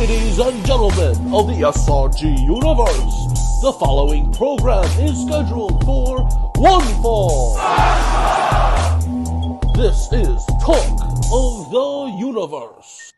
Ladies and gentlemen of the SRG universe, the following program is scheduled for one fall. This is Talk of the Universe.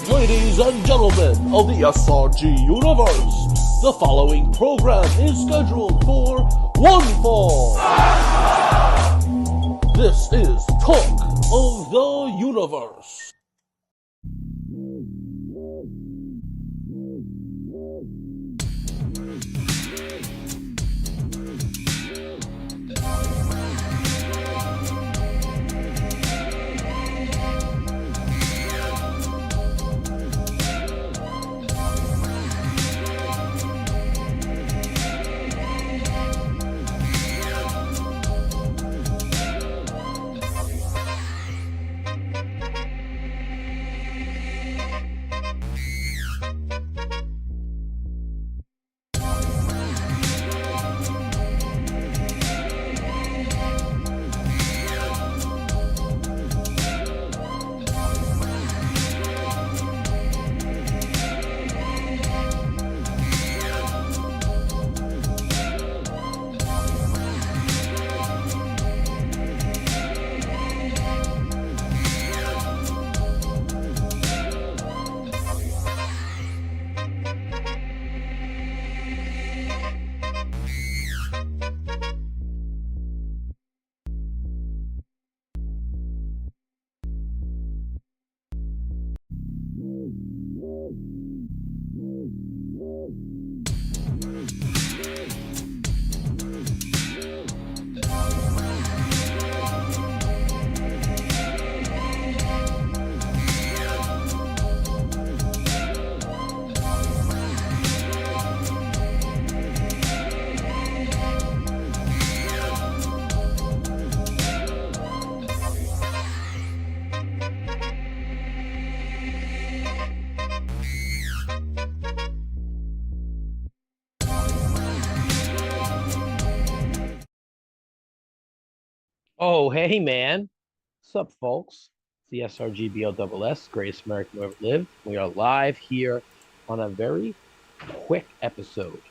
Ladies and gentlemen of the SRG universe, the following program is scheduled for one fall. This is Talk of the Universe. Oh, hey, man. What's up, folks? the SRGBOSS, Greatest American Who Ever Lived. We are live here on a very quick episode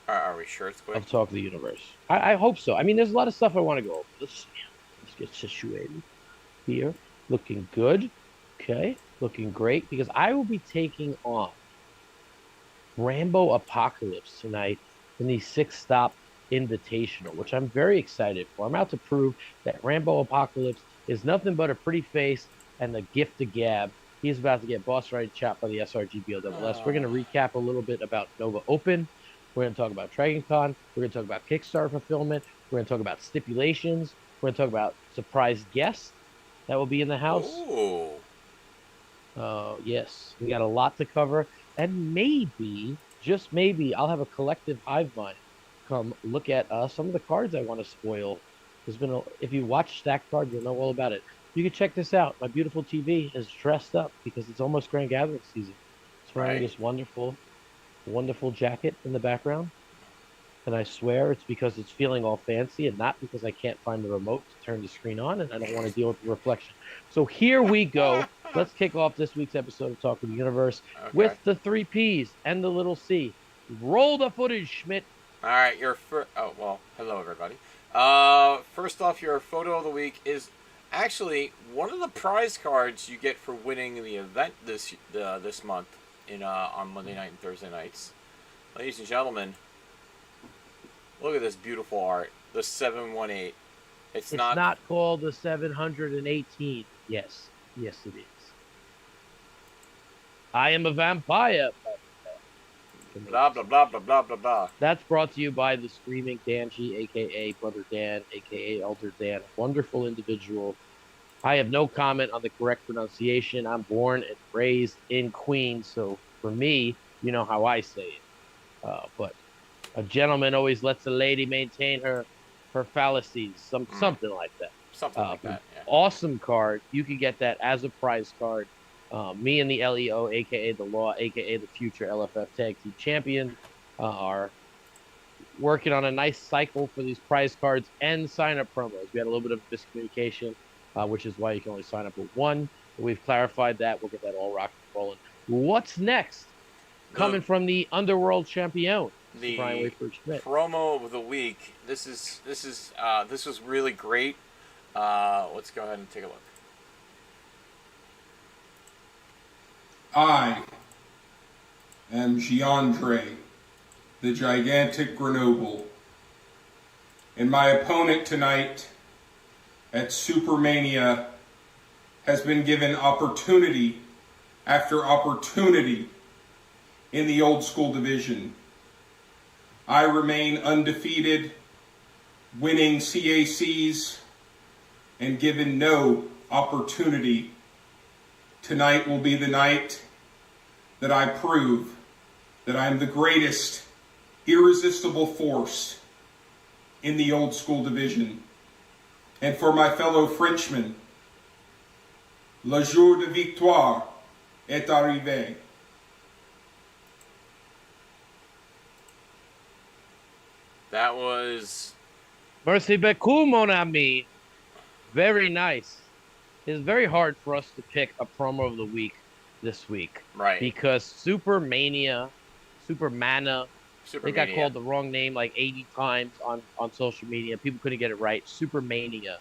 Are we sure it's quick? of Talk of the Universe. I hope so. I mean, there's a lot of stuff I want to go over. Let's get situated here. Looking good. Okay. Looking great because I will be taking on Rambo Apocalypse tonight in the 6-stop invitational, which I'm very excited for. I'm out to prove that Rambo Apocalypse is nothing but a pretty face and the gift of gab. He's about to get boss right chopped by the SRGBOSS. We're going to recap a little bit about Nova Open. We're going to talk about DRAGONCon. We're going to talk about Kickstarter fulfillment. We're going to talk about stipulations. We're going to talk about surprise guests that will be in the house. Ooh. Yes, we got a lot to cover, and maybe, just maybe, I'll have a collective hive mind come look at some of the cards I want to spoil. If you watch Stack Card, you'll know all about it. You can check this out. My beautiful TV is dressed up because it's almost Grand Gathering season. It's wearing this wonderful, wonderful jacket in the background. And I swear it's because it's feeling all fancy and not because I can't find the remote to turn the screen on and I don't want to deal with the reflection. So here we go. Let's kick off this week's episode of Talk of the Universe with the 3 Ps and the little C. Roll the footage, Schmidt. All right, hello everybody. First off, your photo of the week is actually one of the prize cards you get for winning the event this month on Monday night and Thursday nights. Ladies and gentlemen, look at this beautiful art. The 718. It's not called the 718. Yes, it is. I am a vampire. Blah, blah, blah, blah, blah, blah, blah. That's brought to you by the Screaming Danji, a.k.a. Brother Dan, a.k.a. Elder Dan. Wonderful individual. I have no comment on the correct pronunciation. I'm born and raised in Queens, so for me, you know how I say it. But a gentleman always lets a lady maintain her fallacies, something like that. Something like that, yeah. Awesome card. You can get that as a prize card. Me and the LEO, a.k.a. the Law, a.k.a. the future LFF Tag Team Champion, are working on a nice cycle for these prize cards and sign-up promos. We had a little bit of miscommunication, which is why you can only sign up with one. But we've clarified that. We'll get that all rocking and rolling. What's next? Coming from the Underworld Champion, the Brian Wayford Schmidt. Promo of the week. This was really great. Let's go ahead and take a look. I am Giandre, the gigantic Grenoble, and my opponent tonight at Supermania has been given opportunity after opportunity in the old school division. I remain undefeated, winning CACs, and given no opportunity. Tonight will be the night that I prove that I am the greatest irresistible force in the old school division. And for my fellow Frenchmen, le jour de victoire est arrivé. That was... Merci beaucoup, mon ami. Very nice. It's very hard for us to pick a promo of the week this week. Right. Because Supermania, they got called the wrong name like 80 times on social media. People couldn't get it right. Supermania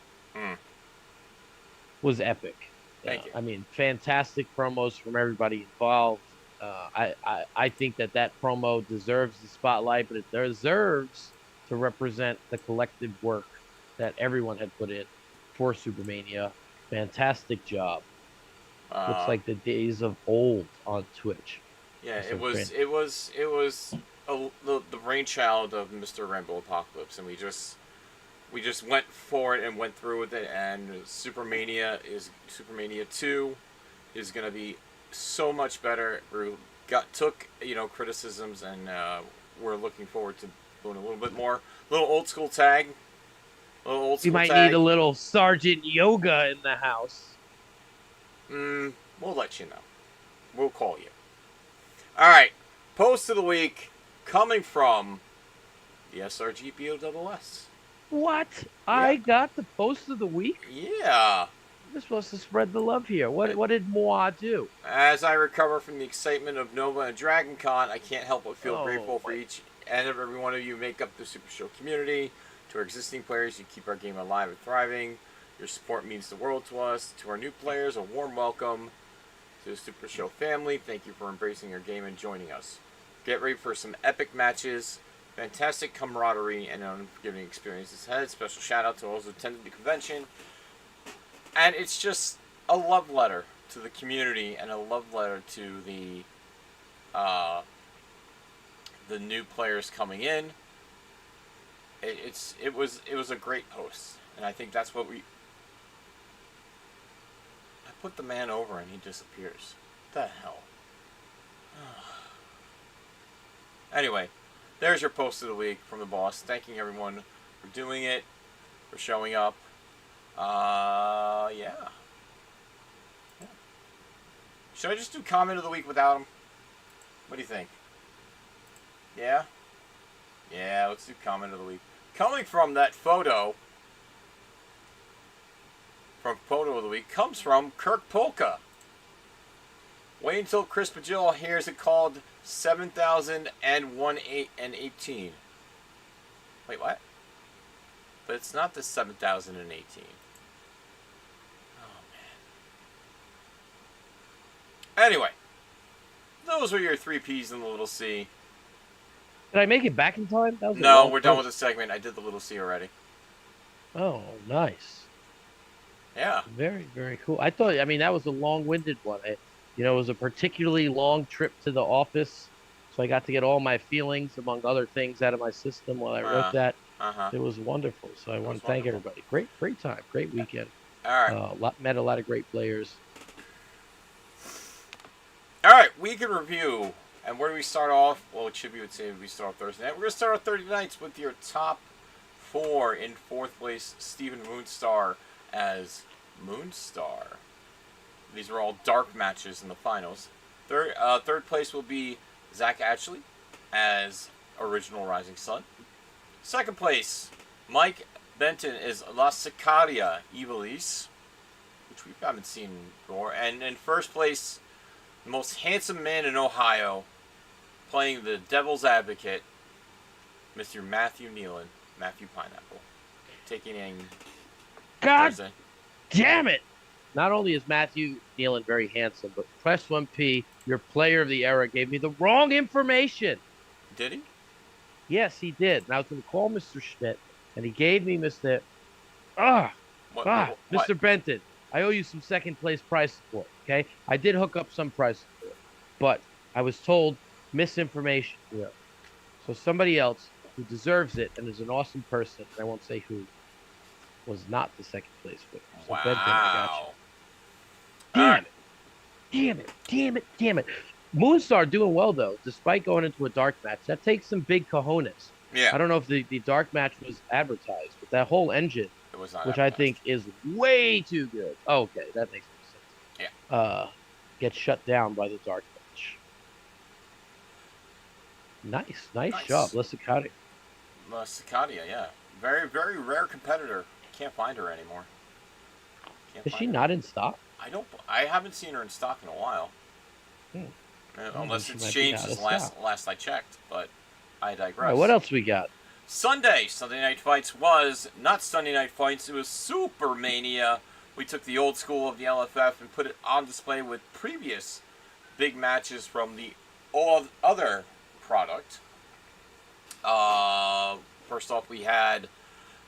was epic. Thank you. I mean, fantastic promos from everybody involved. I think that promo deserves the spotlight, but it deserves to represent the collective work that everyone had put in for Supermania. Fantastic job. Looks like the days of old on Twitch. Yeah, it was the brainchild of Mr. Rambo Apocalypse, and we just went for it and went through with it. And Supermania 2 is going to be so much better. We took criticisms, and we're looking forward to doing a little old school tag. You might need a little Sergeant Yoga in the house. We'll let you know. We'll call you. All right. Post of the week coming from the SRGBOSS. What? Yeah. I got the post of the week? Yeah. We're supposed to spread the love here. What did Moi do? As I recover from the excitement of Nova and DragonCon, I can't help but feel Oh grateful for my! each and every one of you who make up the Super Show community. To our existing players, you keep our game alive and thriving. Your support means the world to us. To our new players, a warm welcome to the Super Show family. Thank you for embracing our game and joining us. Get ready for some epic matches, fantastic camaraderie, and an unforgiving experiences ahead. Special shout out to those who attended the convention. And it's just a love letter to the community and a love letter to the new players coming in. It was a great post, and I think that's what we. I put the man over and he disappears. What the hell? Anyway, there's your post of the week from the boss, thanking everyone for doing it, for showing up. Yeah. Should I just do comment of the week without him? What do you think? Yeah? Yeah, let's do comment of the week. Coming from that photo, from photo of the week, comes from Kirk Polka. Wait until Chris Pagil hears it called 7,018. Wait, what? But it's not the 7,018. Anyway, those were your 3 P's and the little C. Did I make it back in time? That was a No, long we're done post. with the segment. I did the little C already. Oh, nice. Yeah. Very, very cool. I thought, I mean, that was a long-winded one. It was a particularly long trip to the office, so I got to get all my feelings, among other things, out of my system while I wrote that. Uh-huh. It was wonderful. So I want to thank everybody. Great time, great weekend. All right. Met a lot of great players. All right, week in review. And where do we start off? Well, it should be, would say we start off Thursday night. We're going to start off Thursday nights with your top 4. In 4th place, Steven Moonstar as Moonstar. These are all dark matches in the finals. Third place will be Zach Ashley as Original Rising Sun. Second place, Mike Benton is La Sicaria Evilise, which we haven't seen before. And in first place, the most handsome man in Ohio, playing the Devil's Advocate, Mr. Matthew Nealon, Matthew Pineapple, taking in God Thursday. damn it! Not only is Matthew Nealon very handsome, but Press 1P, your player of the era, gave me the wrong information. Did he? Yes, he did. And I was going to call Mr. Schmidt, and he gave me Mr. Mr. Benton. I owe you some second place prize support, okay? I did hook up some prize support, but I was told misinformation here. So somebody else who deserves it and is an awesome person, I won't say who, was not the second place winner. So Wow. Benton, I got you. Damn it. Moonstar doing well, though, despite going into a dark match. That takes some big cojones. Yeah. I don't know if the dark match was advertised, but that whole engine, It was not which advertised. I think is way too good. Okay, that makes more sense. Yeah. Gets shut down by the dark match. Nice job. Let's cut it. Cicadia, yeah. Very, very rare competitor. Can't find her anymore. Is she not in stock? I haven't seen her in stock in a while. Unless she it's might be changed out of since stock. last I checked, but I digress. All right, what else we got? Sunday Night Fights was not Sunday Night Fights, it was Super Mania. We took the old school of the LFF and put it on display with previous big matches from the other product. First off, we had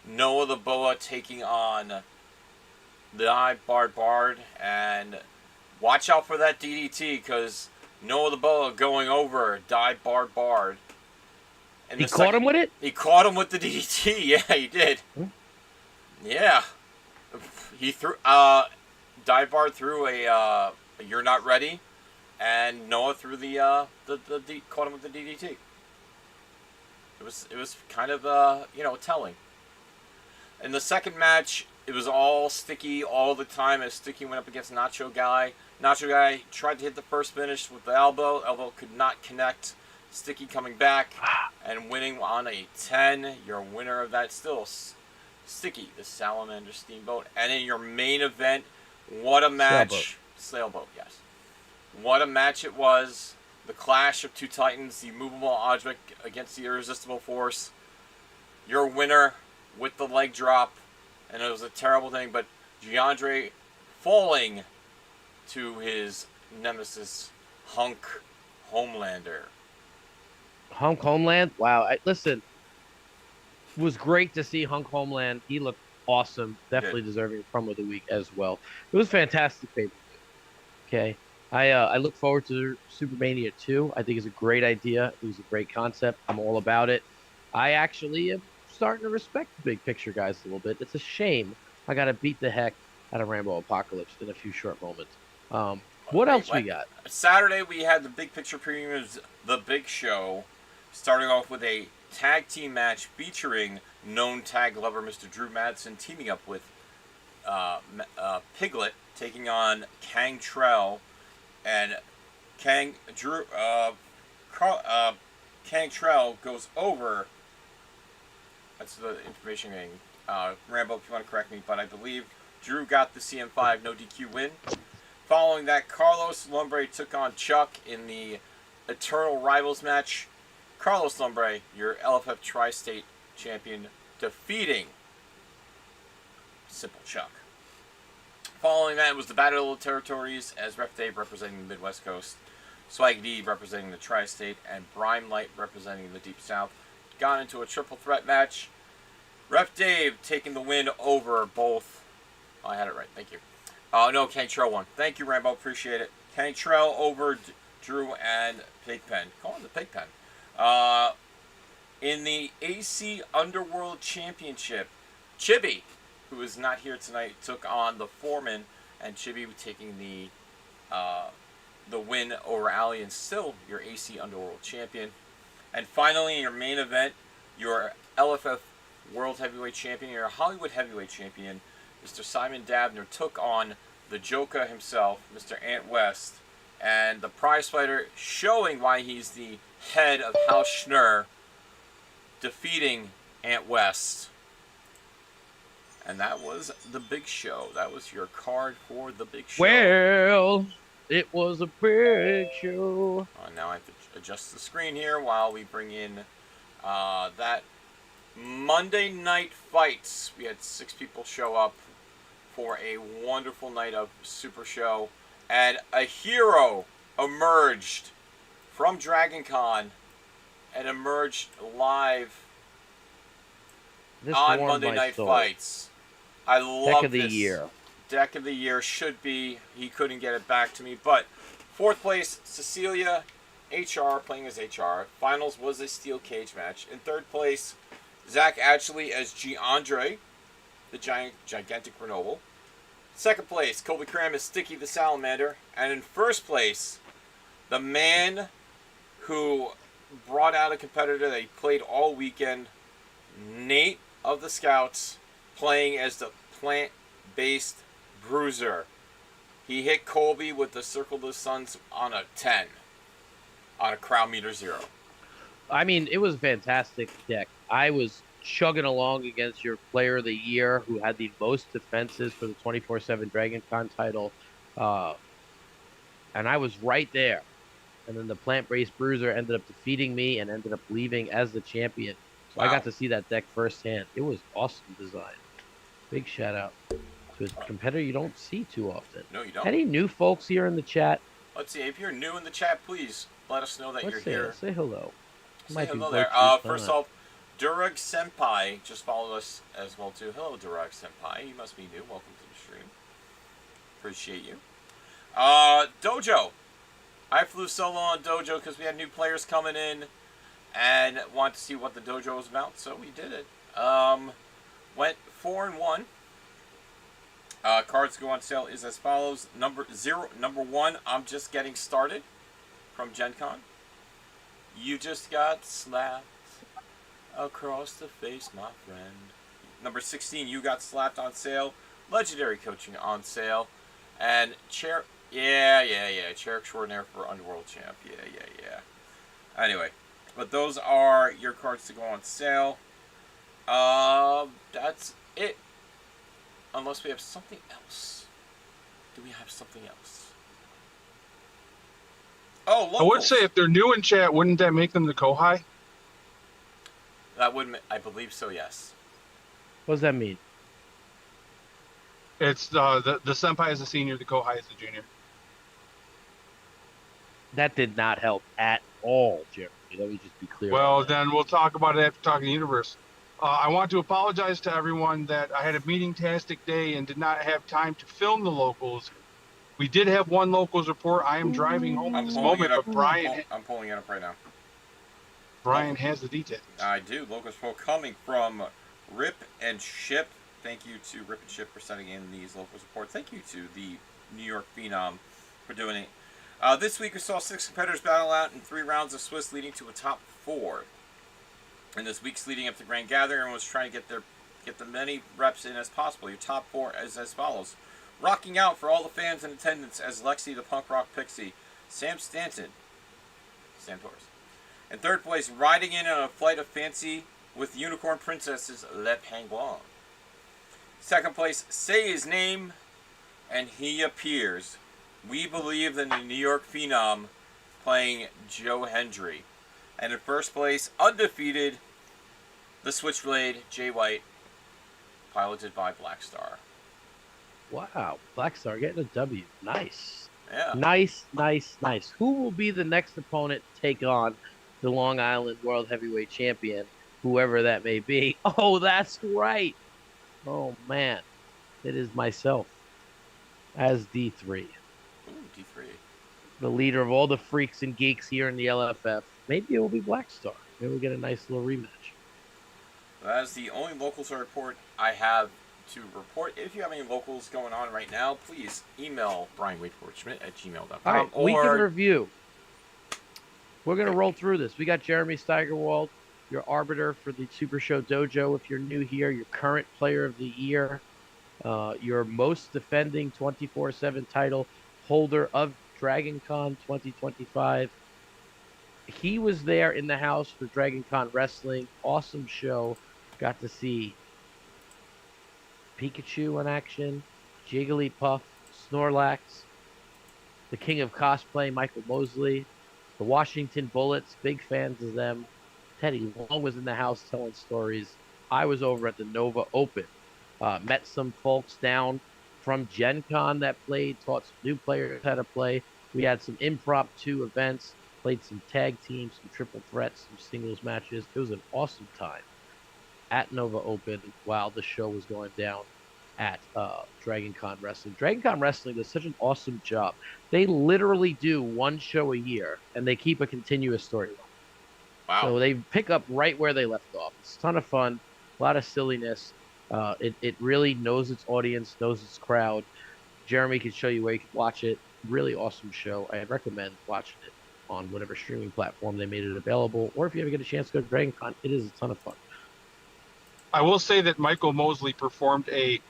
Noah the Boa taking on the Bard, and watch out for that DDT, because Noah the Boa going over Bard. And He caught him with it? He caught him with the DDT. Yeah, he did. Yeah. He threw Bard threw a You're Not Ready, and Noah threw the caught him with the DDT. It was kind of telling. In the second match, it was all Sticky all the time as Sticky went up against Nacho Guy. Nacho Guy tried to hit the first finish with the elbow. Elbow could not connect. Sticky coming back and winning on a 10. Your winner of that still Sticky, the Salamander Steamboat. And in your main event, What a match. Sailboat, yes. What a match it was. The clash of two titans, the immovable object against the irresistible force. Your winner with the leg drop. And it was a terrible thing, but Giandre falling to his nemesis, Hunk Homelander. Hunk Homeland. Wow. Listen, it was great to see Hunk Homeland. He looked awesome. Definitely deserving promo of the week as well. It was fantastic pay-per-view. Okay. I look forward to Supermania 2. I think it's a great idea. It was a great concept. I'm all about it. I actually am starting to respect the big picture guys a little bit. It's a shame I got to beat the heck out of Rambo Apocalypse in a few short moments. What else we got? Saturday we had the big picture preview of The Big Show, starting off with a tag team match featuring known tag lover Mr. Drew Madsen teaming up with Piglet, taking on Cantrell, and Cantrell goes over. That's the information getting. Rambo, if you want to correct me, but I believe Drew got the CM5 no DQ win. Following that, Carlos Lumbre took on Chuck in the Eternal Rivals match. Carlos Lumbre, your LFF Tri-State champion, defeating Simple Chuck. Following that was the Battle of the Territories, as Ref Dave representing the Midwest Coast, Swag D representing the Tri-State, and Brime Light representing the Deep South. Got into a triple threat match. Ref Dave taking the win over both. Oh, I had it right. Thank you. No, Cantrell won. Thank you, Rambo. Appreciate it. Cantrell over Drew and Pigpen. Call him the Pigpen. In the AC Underworld Championship, Chibi, who is not here tonight, took on the Foreman, and Chibi taking the win over Ali, and still your AC Underworld Champion. And finally, in your main event, your LFF World Heavyweight Champion, your Hollywood Heavyweight Champion, Mr. Simon Dabner, took on the Joker himself, Mr. Ant West, and the prize fighter, showing why he's the head of House Schnurr, defeating Ant West. And that was the Big Show. That was your card for the Big Show. Well, it was a big show. Now I have to adjust the screen here while we bring in that Monday Night Fights. We had 6 people show up for a wonderful night of Super Show. And a hero emerged from DRAGONCON and emerged live on Monday Night Fights. I love Deck of the this. year. Deck of the year should be. He couldn't get it back to me. But 4th place, Cecilia HR playing as HR. Finals was a steel cage match. In 3rd place, Zach Ashley as Giandre, the gigantic Grenoble. 2nd place, Colby Cram as Sticky the Salamander. And in 1st place, the man who brought out a competitor that he played all weekend, Nate of the Scouts, playing as the plant-based Bruiser. He hit Colby with the Circle of the Suns on a 10, on a crowd meter 0. I mean, it was a fantastic deck. I was chugging along against your player of the year who had the most defenses for the 24/7 DRAGONCON title. And I was right there. And then the plant-based Bruiser ended up defeating me and ended up leaving as the champion. So wow. I got to see that deck firsthand. It was awesome design. Big shout out to a competitor you don't see too often. No, you don't. Any new folks here in the chat? Let's see. If you're new in the chat, please let us know that you're here. Say hello. Say hello there. First off, Durag Senpai just followed us as well too. Hello, Durag Senpai. You must be new. Welcome to the stream. Appreciate you. Dojo. I flew solo on Dojo because we had new players coming in and wanted to see what the Dojo was about, so we did it. Went 4-1. Cards go on sale is as follows. Number 1, I'm just getting started from Gen Con. You just got slapped across the face, my friend. Number 16, you got slapped on sale. Legendary coaching on sale. And chair extraordinaire for Underworld Champ. Yeah. Anyway, but those are your cards to go on sale. That's it. Unless we have something else. do we have something else? Oh, I would say locals. if they're new in chat, wouldn't that make them the Kohai? That would, I believe so. Yes. What does that mean? It's the senpai is a senior, the Kohai is a junior. That did not help at all, Jeremy. Let me just be clear on Well, that. then we'll talk about it after talking the universe. I want to apologize to everyone that I had a meeting-tastic day and did not have time to film the locals. We did have one locals report. I am driving home at I'm this pulling moment, it up. but I'm pulling it up right now. Brian has the details. I do. Locals poll coming from Rip and Ship. Thank you to Rip and Ship for sending in these locals reports. Thank you to the New York Phenom for doing it. This week we saw 6 competitors battle out in 3 rounds of Swiss, leading to a top 4. And this week's leading up to Grand Gathering, everyone was trying to get the many reps in as possible. Your top 4 is as follows: rocking out for all the fans in attendance as Lexi the Punk Rock Pixie, Sam Stanton, Santoris. In 3rd place, riding in on a flight of fancy with Unicorn Princesses, Le Penguin. 2nd place, say his name and he appears. We believe in the New York Phenom playing Joe Hendry. And in 1st place, undefeated, the Switchblade, Jay White, piloted by Black Star. Wow, Black Star getting a W. Nice. Yeah. Nice. Who will be the next opponent to take on the Long Island World Heavyweight Champion, whoever that may be? Oh, that's right. Oh, man. It is myself as D3, Ooh, D3. the leader of all the freaks and geeks here in the LFF. Maybe it will be Black Star. Maybe we'll get a nice little rematch. That is the only locals report I have to report. If you have any locals going on right now, please email brianwaitfortschmidt@gmail.com. All right, we can review. We're going to roll through this. We got Jeremy Steigerwald, your arbiter for the Super Show Dojo. If you're new here, your current player of the year, your most defending 24/7 title holder of DRAGONCON 2025. He was there in the house for DRAGONCON Wrestling. Awesome show. Got to see Pikachu in action, Jigglypuff, Snorlax, the king of cosplay, Michael Mosley, the Washington Bullets, big fans of them. Teddy Long was in the house telling stories. I was over at the Nova Open. Met some folks down from Gen Con that played, taught some new players how to play. We had some impromptu events, played some tag teams, some triple threats, some singles matches. It was an awesome time at Nova Open while the show was going down at DRAGONCON Wrestling. DRAGONCON Wrestling does such an awesome job. They literally do one show a year, and they keep a continuous storyline. Wow. So they pick up right where they left off. It's a ton of fun, a lot of silliness. It really knows its audience, knows its crowd. Jeremy can show you where you can watch it. Really awesome show. I recommend watching it on whatever streaming platform they made it available. Or if you ever get a chance to go to DRAGONCON, it is a ton of fun. I will say that Michael Mosley performed a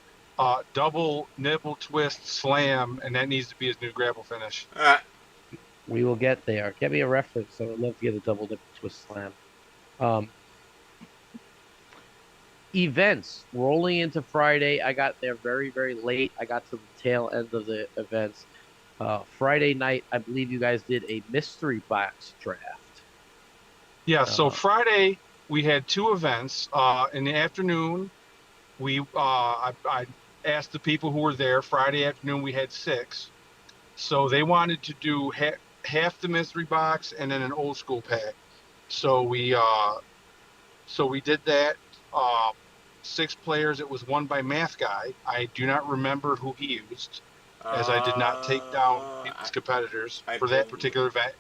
double nipple twist slam, and that needs to be his new grapple finish. We will get there. Get me a reference. I would love to get a double dip twist slam. Events rolling into Friday. I got there very, very late. I got to the tail end of the events. Friday night, I believe you guys did a mystery box draft. Yeah, so Friday we had 2 events. In the afternoon, I asked the people who were there. Friday afternoon we had 6. So they wanted to do half the mystery box and then an old school pack. So we did that. 6 players. It was won by Math Guy. I do not remember who he used, as I did not take down his competitors for that particular event.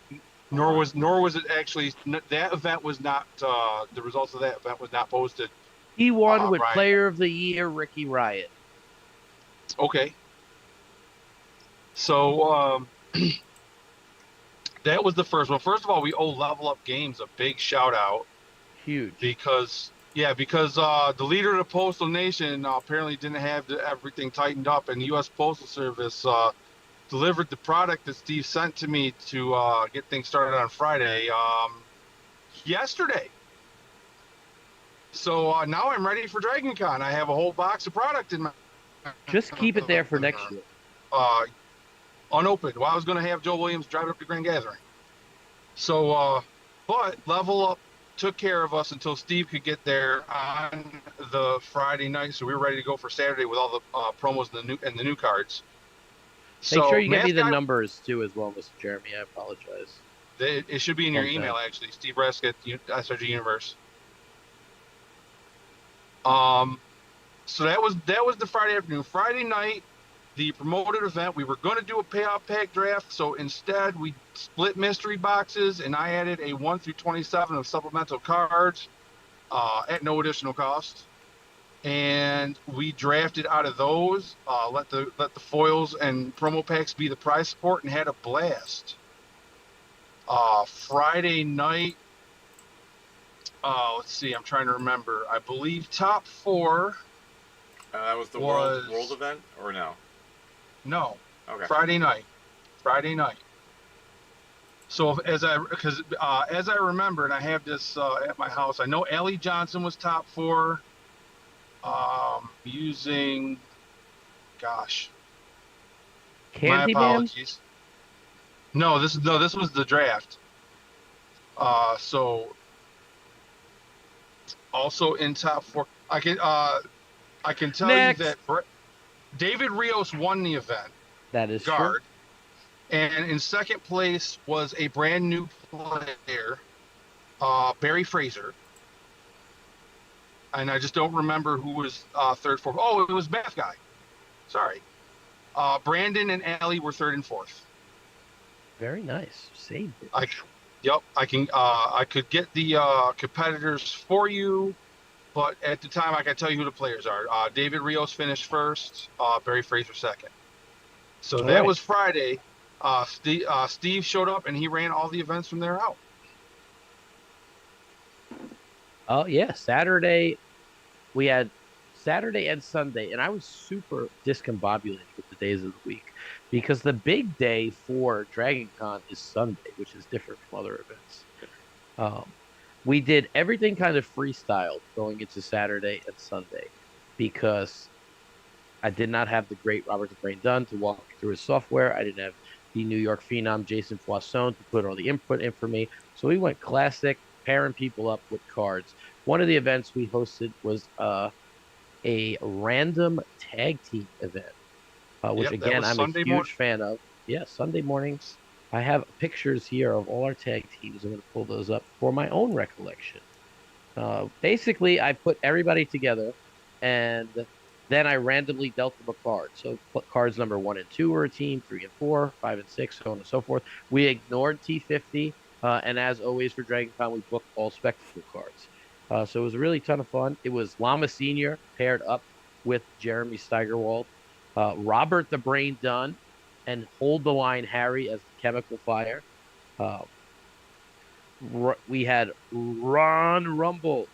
Nor was it actually, that event was not, the results of that event was not posted. He won with Brian. Player of the Year, Ricky Riot. Okay. So that was the first one. First of all, we owe Level Up Games a big shout out. Huge. Because the leader of the Postal Nation apparently didn't have everything tightened up, and the U.S. Postal Service delivered the product that Steve sent to me to get things started on Friday yesterday. So now I'm ready for DRAGONCON. I have a whole box of product in my. Just keep it there for next year. unopened. Well, I was going to have Joe Williams drive it up to Grand Gathering. So, but Level Up took care of us until Steve could get there on the Friday night. So we were ready to go for Saturday with all the promos and the new cards. Make sure So you get me Math the Guy, numbers too as well, Mr. Jeremy. I apologize. it should be in your email Sometime. actually. Steve Rask at SRG Universe. Um, so that was the Friday afternoon. Friday night, the promoted event. We were going to do a payout pack draft, so instead we split mystery boxes, and I added a 1 through 27 of supplemental cards at no additional cost. And we drafted out of those. Let the foils and promo packs be the prize support, and had a blast. Friday night. Let's see. I'm trying to remember. I believe top four That was the world was event, or no? no Okay. Friday night. Friday night. So as I remember, and I have this at my house, I know Allie Johnson was top four. Using, gosh, my Candyman? apologies. No, this was the draft. So also in top four, I can tell you that Next. David Rios won the event, That is true. guard, and in second place was a brand new player, Barry Fraser, and I just don't remember who was third, fourth. Oh, it was Math Guy. Sorry. Brandon and Allie were third and fourth. Very nice. Saved it. Yep, I can. I could get the competitors for you, but at the time, I can tell you who the players are. David Rios finished first. Barry Fraser second. So All that right. was Friday. Steve showed up and he ran all the events from there out. Oh yeah, Saturday we had Saturday and Sunday, and I was super discombobulated with the days of the week because the big day for DragonCon is Sunday, which is different from other events. Um, we did everything kind of freestyle going into Saturday and Sunday because I did not have the great Robert the Brain Dunn to walk through his software. I didn't have the New York phenom Jason Poisson to put all the input in for me. So we went classic, pairing people up with cards. One of the events we hosted was a random tag team event, which Yep, that again was I'm a Sunday morning. huge fan of. Yeah, Sunday mornings. I have pictures here of all our tag teams. I'm going to pull those up for my own recollection. Basically, I put everybody together, and then I randomly dealt them a card. So cards number 1 and 2 are a team, 3 and 4, 5 and 6, so on and so forth. We ignored T50, and as always for DragonCon, we booked all spectacle cards. So it was a really ton of fun. It was Lama Senior paired up with Jeremy Steigerwald, Robert the Brain Dunn, and Hold the Line Harry as the Chemical Fire. Uh, we had Ron Rumble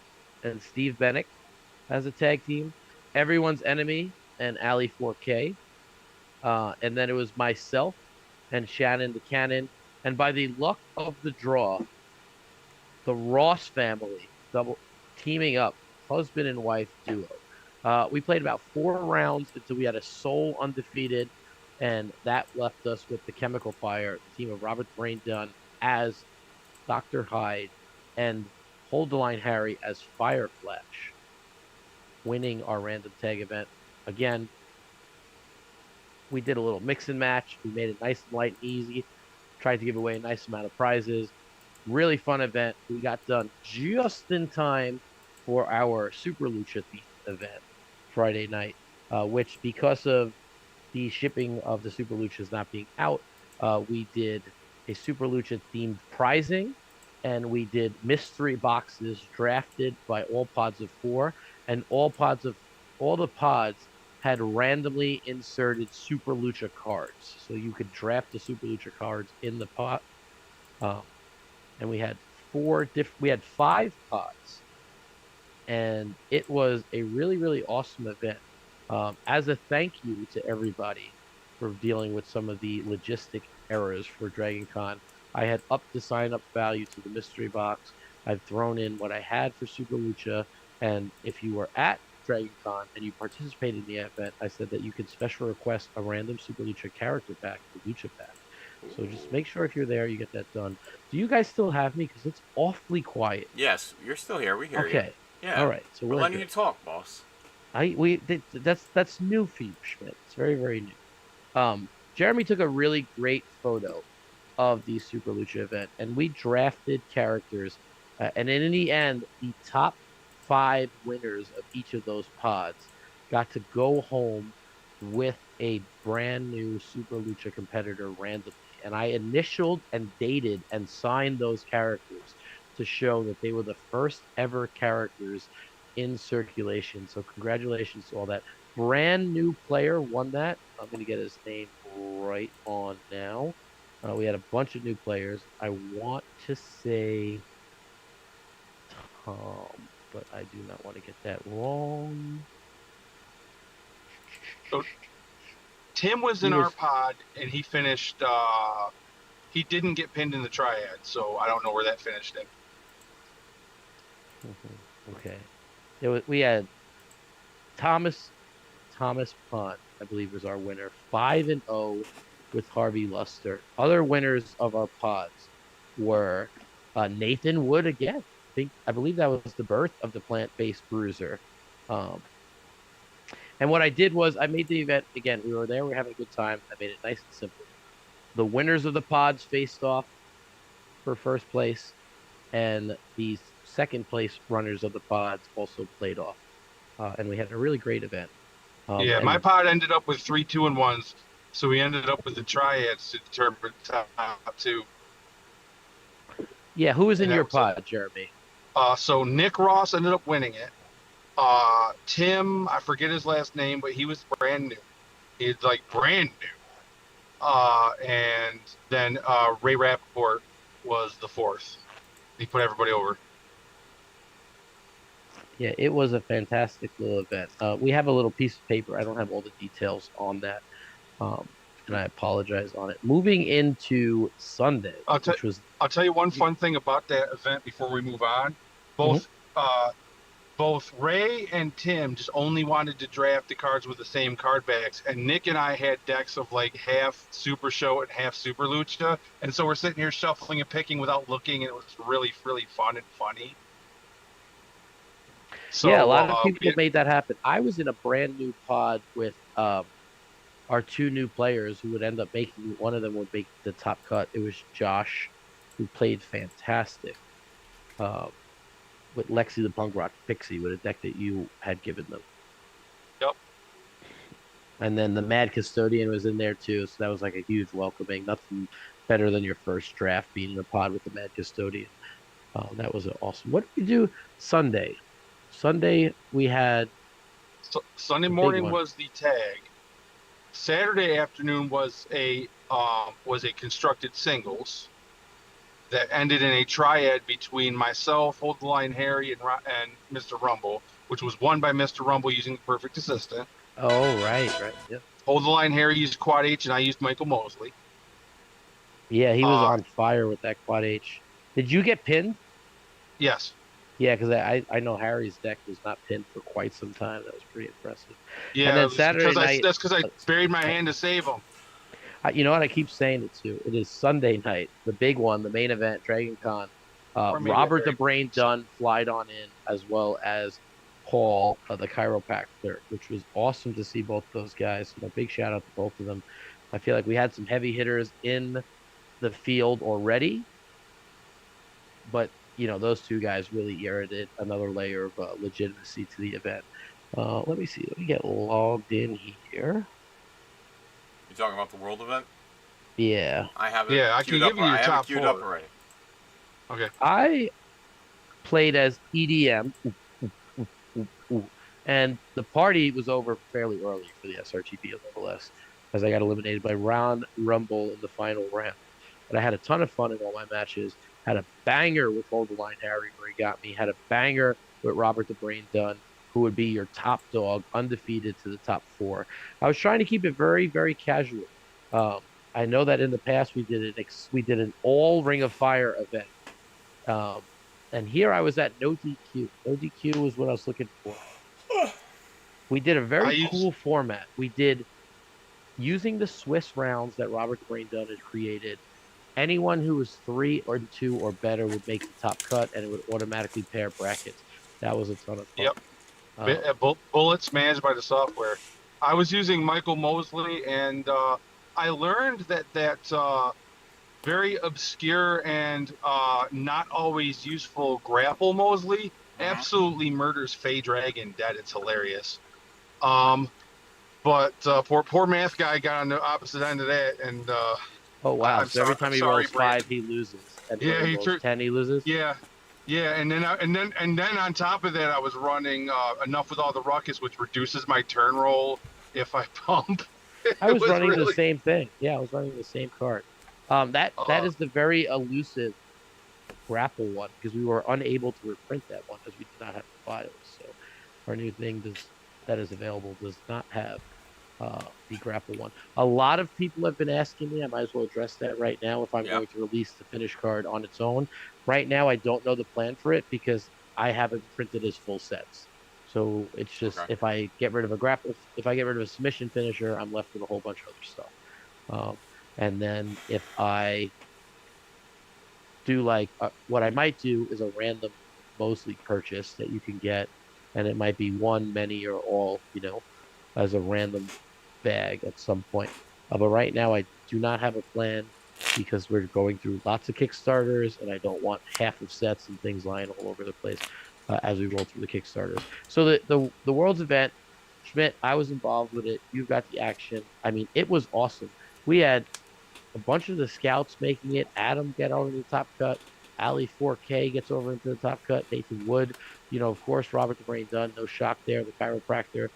and Steve Bennick as a tag team, Everyone's Enemy and Ali 4K. And then it was myself and Shannon the Cannon. And by the luck of the draw, the Ross family double teaming up, husband and wife duo. We played about 4 rounds until we had a sole undefeated, and that left us with the Chemical Fire, the team of Robert Brain Dunn as Dr. Hyde, and Hold the Line Harry as Fire Flash, winning our random tag event. Again, we did a little mix and match. We made it nice and light and easy, tried to give away a nice amount of prizes. Really fun event. We got done just in time for our Super Lucha event Friday night, which, because of the shipping of the Super Luchas not being out, we did a Super Lucha themed prizing, and we did mystery boxes drafted by all pods of 4, and all the pods had randomly inserted Super Lucha cards, so you could draft the Super Lucha cards in the pot. Um, and we had 5 pods, and it was a really, really awesome event. As a thank you to everybody for dealing with some of the logistic errors for DragonCon, I had upped the sign up value to the mystery box. I've thrown in what I had for Super Lucha, and if you were at DRAGONCON and you participated in the event, I said that you could special request a random Super Lucha character pack, the Lucha pack. So just Ooh. make sure if you're there, you get that done. Do you guys still have me? Because it's awfully quiet. Yes, you're still here. We hear you. Okay. All Yeah, right. So we're we're letting you good. talk, boss. That's new for you, Schmidt. It's very, very new. Jeremy took a really great photo of the Super Lucha event, and we drafted characters. And in the end, the top five winners of each of those pods got to go home with a brand new Super Lucha competitor randomly. And I initialed and dated and signed those characters to show that they were the first ever characters in circulation. So congratulations to all that. Brand new player won that. I'm going to get his name right on now. We had a bunch of new players. I want to say Tom, but I do not want to get that wrong. So Tim was He in our was pod, and he finished. He didn't get pinned in the triad, so I don't know where that finished at. okay. We had Thomas Pond, I believe, was our winner. 5-0 with Harvey Luster. Other winners of our pods were Nathan Wood again. I believe that was the birth of the plant-based bruiser. Um, and what I did was I made the event again. We were there, we were having a good time. I made it nice and simple. The winners of the pods faced off for first place, and the second place runners of the pods also played off. And we had a really great event. Yeah, my And pod ended up with 3 2-1s, so we ended up with the triads to determine top two, yeah, who was in and your that was it. pod, Jeremy? So Nick Ross ended up winning it. Tim, I forget his last name, but he was brand new. He's like brand new. And then Ray Rappaport was the fourth. He put everybody over. Yeah, it was a fantastic little event. We have a little piece of paper. I don't have all the details on that, um, and I apologize on it. Moving into Sunday, I'll tell which was I'll tell you one fun thing about that event before we move on. Mhm. Both both Ray and Tim just only wanted to draft the cards with the same card backs, and Nick and I had decks of like half Super Show and half Super Lucha, and so we're sitting here shuffling and picking without looking, and it was really really fun and funny. Yeah, a So lot of people made that happen. I was in a brand new pod with our two new players who would end up making one of them would make the top cut. It was Josh, who played fantastic uh, with Lexi the Punk Rock Pixie with a deck that you had given them. yep. And then the Mad Custodian was in there too, so that was like a huge welcoming. Nothing better than your first draft being in a pod with the Mad Custodian. That was awesome. What did we do Sunday? Sunday we had So Sunday the big morning one. was the tag. Saturday afternoon was a constructed singles that ended in a triad between myself, Hold the Line Harry, and Mr. Rumble, which was won by Mr. Rumble using the Perfect Assistant. Oh, right, yeah. Hold the Line Harry used Quad H, and I used Michael Mosley. Yeah, he was Uh, on fire with that Quad H. Did you get pinned? yes, Yeah, because I know Harry's deck was not pinned for quite some time. That was pretty impressive. And yeah, then it was Saturday because night, that's because I buried my hand to save him. you know what? I keep saying it too. It is Sunday night, the big one, the main event, Dragon Con. Or maybe I Robert the buried. Brain Dunn flied on in, as well as Paul, the chiropractor, which was awesome to see both those guys. Big shout out to both of them. I feel like we had some heavy hitters in the field already, but those two guys really added another layer of legitimacy to the event. Let me see. Let me get logged in here. You talking about the world event? Yeah, I have it Yeah, I queued can up. give you your I have it top queued four. up already. Okay. I played as EDM, and the party was over fairly early for the SRTP nonetheless, as I got eliminated by Ron Rumble in the final round. But I had a ton of fun in all my matches. Had a banger with Hold the Line Harry, where he got me. Had a banger with Robert the Brain Dunn, who would be your top dog, undefeated to the top four. I was trying to keep it very, very casual. I know that in the past we did an all Ring of Fire event, um, and here I was at no DQ. No DQ was what I was looking for. We did a I very use cool format. We did using the Swiss rounds that Robert the Brain Dunn had created. Anyone who was 3 or 2 or better would make the top cut, and it would automatically pair brackets. That was a ton of fun. yep Um, bullets managed by the software. I was using Michael Mosley, and I learned that very obscure and not always useful grapple Mosley Mm-hmm. absolutely murders Fey Dragon dead. It's hilarious. Um, but poor math guy got on the opposite end of that, and oh wow! I'm So every sorry. I'm time he sorry, rolls Brandon. 5, he loses, and when Yeah, he rolls 10, he loses. yeah, yeah, and then on top of that, I was running enough with all the ruckus, which reduces my turn roll if I pump. I It was was running the really same thing. Yeah, I was running the same card. That uh, is the very elusive grapple one because we were unable to reprint that one because we did not have the files. So our new thing does that is available does not have the grapple one. A lot of people have been asking me. I might as well address that right now if I'm Yeah. going to release the finish card on its own. Right now, I don't know the plan for it because I haven't printed as full sets. So it's just Okay. if I get rid of a grapple, if I get rid of a submission finisher, I'm left with a whole bunch of other stuff. Um, and then if I do like what I might do is a random Mosley purchase that you can get, and it might be one, many, or all, as a random bag at some point. But right now, I do not have a plan because we're going through lots of Kickstarters, and I don't want half of sets and things lying all over the place as we roll through the Kickstarters. So the World's event, Schmidt, I was involved with it. You got the action. I mean, it was awesome. We had a bunch of the scouts making it. Adam get over the top cut. Ali 4K gets over into the top cut. Nathan Wood, of course, Robert the Brain Dunn, no shock there. The chiropractor.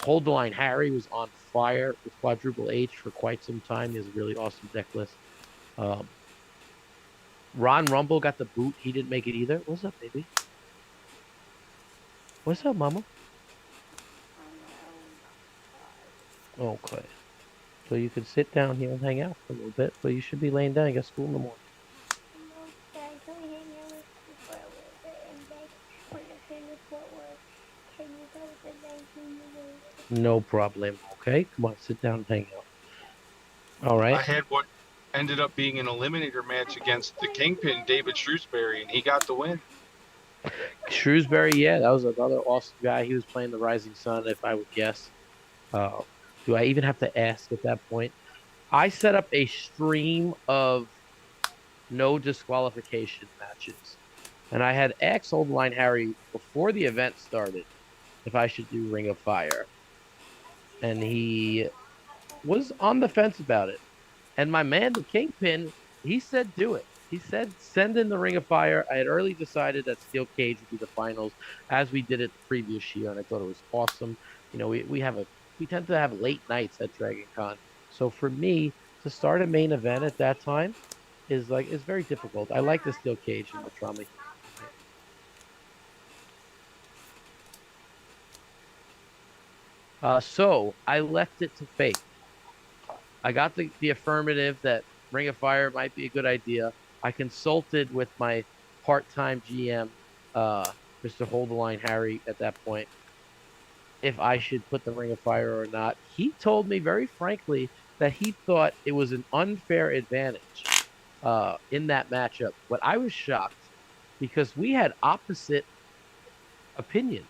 Hold the Line Harry was on fire with Quadruple H for quite some time. He has a really awesome deck list. Um, Ron Rumble got the boot. He didn't make it either. What's up, baby? What's up, mama? Okay. So you can sit down here and hang out for a little bit, but you should be laying down. You got school in the morning. Dad, can we hang out with you for a little bit and then when you finish what work, can you go to the 19 No problem. Okay. Come on, sit down and hang out. All I right. had what ended up being an eliminator match against the Kingpin David Shrewsbury, and he got the win. Shrewsbury, yeah, that was another awesome guy. He was playing the Rising Sun, if I would guess. Uh, do I even have to ask at that point? I set up a stream of no disqualification matches, and I had asked Old Line Harry before the event started if I should do Ring of Fire, and he was on the fence about it. And my man, the Kingpin, he said do it. He said send in the Ring of Fire. I had early decided that Steel Cage would be the finals, as we did it the previous year, and I thought it was awesome. We tend to have late nights at DragonCon, so for me to start a main event at that time is very difficult. I like the Steel Cage and the trauma. So I left it to fate. I got the affirmative that Ring of Fire might be a good idea. I consulted with my part-time GM, Mr. Hold the Line Harry, at that point, if I should put the Ring of Fire or not. He told me very frankly that he thought it was an unfair advantage in that matchup. But I was shocked because we had opposite opinions.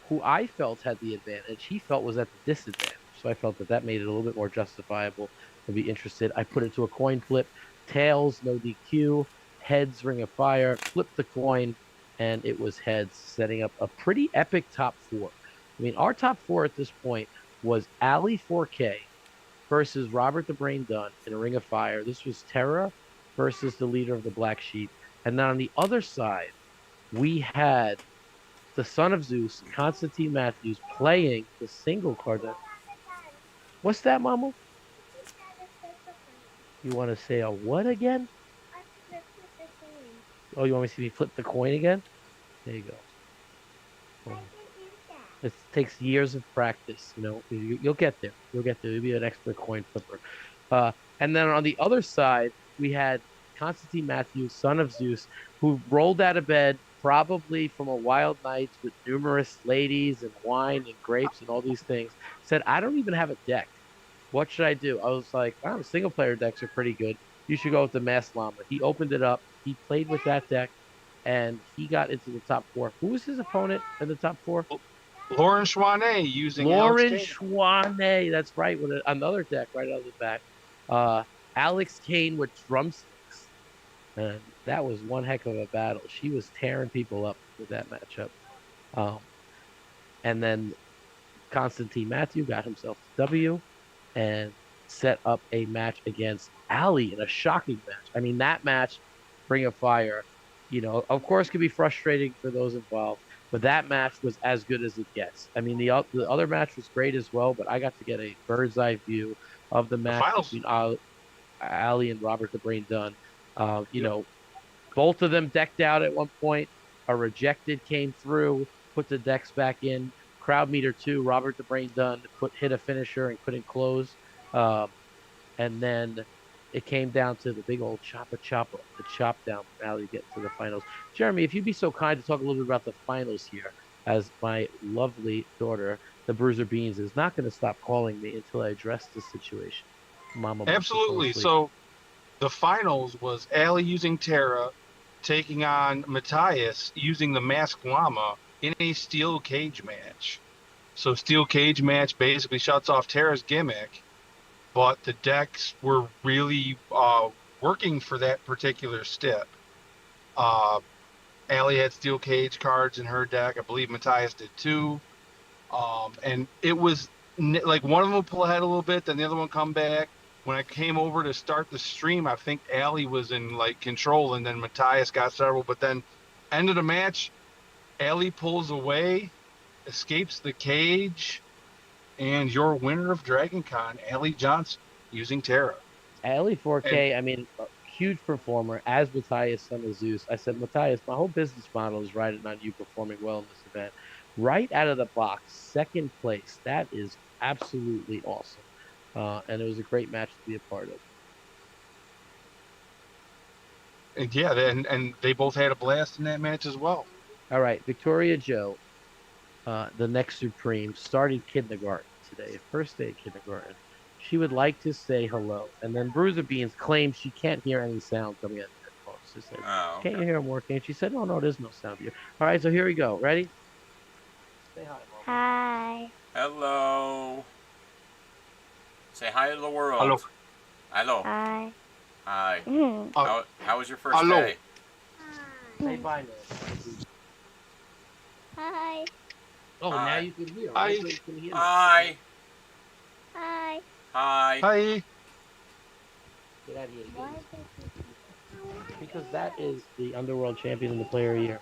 Who I felt had the advantage, he felt was at the disadvantage. So I felt that made it a little bit more justifiable to be interested. I put it to a coin flip, tails, no DQ, heads, Ring of Fire, flip the coin, and it was heads, setting up a pretty epic top four. I mean, our top four at this point was Ali 4K versus Robert the Brain Dunn in a Ring of Fire. This was Terra versus the leader of the Black Sheep. And then on the other side, we had the son of Zeus, Constantine Matthews, playing the single card. What's that, Mama? You want to say a what again? Oh, you want me to see me flip the coin again? There you go. Oh. It takes years of practice. You'll get there. You'll get there. You'll be an expert coin flipper. And then on the other side, we had Constantine Matthews, son of Zeus, who rolled out of bed probably from a wild night with numerous ladies and wine and grapes and all these things, said, I don't even have a deck. What should I do? I was like, wow, single player decks are pretty good. You should go with the Masked Llama. He opened it up. He played with that deck and he got into the top four. Who was his opponent in the top four? Lauren Schwanet using Alex Lauren Kane. Schwane. That's right, with another deck right out of the back. Uh, Alex Kane with drumsticks. And that was one heck of a battle. She was tearing people up with that matchup. Um, and then Constantine Matthew got himself the W and set up a match against Ali in a shocking match. I mean, that match, Ring of Fire, of course, could be frustrating for those involved, but that match was as good as it gets. I mean, the other match was great as well, but I got to get a bird's eye view of the The match finals. between Ali and Robert the Brain Dunn. Yep. Both of them decked out at one point. A rejected came through, put the decks back in. Crowd meter two, Robert the Brain Dunn hit a finisher and couldn't close. Um, and then it came down to the big old choppa, the chop down from Ali to get to the finals. Jeremy, if you'd be so kind to talk a little bit about the finals here, as my lovely daughter, the Bruiser Beans, is not going to stop calling me until I address this situation. Mama must have fallen Absolutely. asleep. So the finals was Ali using Terra taking on Matthias using the Masked Llama in a steel cage match. So steel cage match basically shuts off Terra's gimmick, but the decks were really working for that particular step. Uh, Ali had steel cage cards in her deck. I believe Matthias did too. And it was like one of them would pull ahead a little bit, then the other one come back. When I came over to start the stream, I think Ali was in like control, and then Matthias got several. But then, end of the match, Ali pulls away, escapes the cage, and your winner of DragonCon, Ali Johnson, using Terra. Ali And 4K, I mean, a huge performer, as Matthias, son of Zeus. I said, Matthias, my whole business model is riding on you performing well in this event. Right out of the box, second place. That is absolutely awesome. And it was a great match to be a part of. yeah, and they both had a blast in that match as well. All right, Victoria Joe, the next Supreme, started kindergarten today, first day of kindergarten. She would like to say hello. And then Bruiser Beans claims she can't hear any sound coming out of the headphones. She said, Oh, can't okay. you hear them working? She said, oh, no, there's no sound here. All right, so here we go. Ready? Say hi, Mama. Hi. Hello. Say hi to the world. Hello. Hello. Hi. Hi. Mm. How was your first Hello. day? Say bye, man. Hi. Oh, Hi. now you can hear. Hi. I thought you couldn't hear me. Hi. Hi. Hi. Hi. Get out of here. Why Gabe. did you... Because that is the Underworld Champion and the Player of the Year.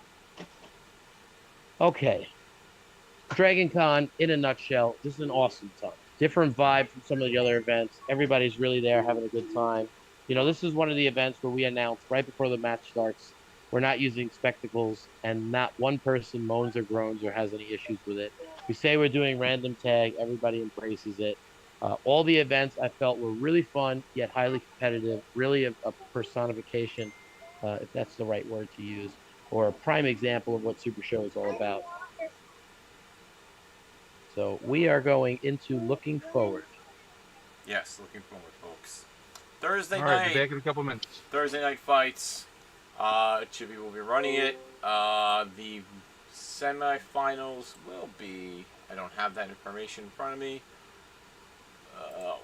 Okay. Dragon Con, in a nutshell, this is an awesome time. Different vibe from some of the other events. Everybody's really there having a good time. This is one of the events where we announce right before the match starts, we're not using spectacles, and not one person moans or groans or has any issues with it. We say we're doing random tag. Everybody embraces it. All the events I felt were really fun, yet highly competitive, really a personification, if that's the right word to use, or a prime example of what Super Show is all about. So we are going into looking forward. Yes, looking forward, folks. Thursday All right, night. be back in a couple minutes. Thursday night fights. Chibi will be running it. The semifinals will be. I don't have that information in front of me.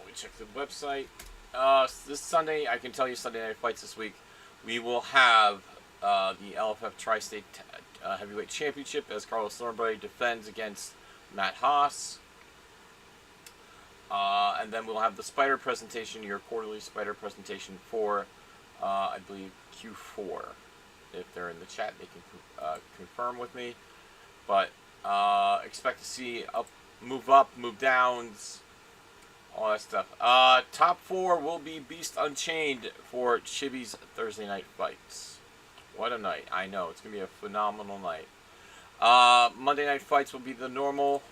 We check the website. This Sunday, I can tell you Sunday night fights this week. We will have the LFF Tri-State Heavyweight Championship as Carlos Thornberry defends against Matt Haas. And then we'll have the Spider presentation, your quarterly Spider presentation for, I believe, Q4. If they're in the chat, they can confirm with me. But expect to see move downs, all that stuff. Top 4 will be Beast Unchained for Chibi's Thursday night fights. What a night. I know. It's going to be a phenomenal night. Monday night fights will be the normal.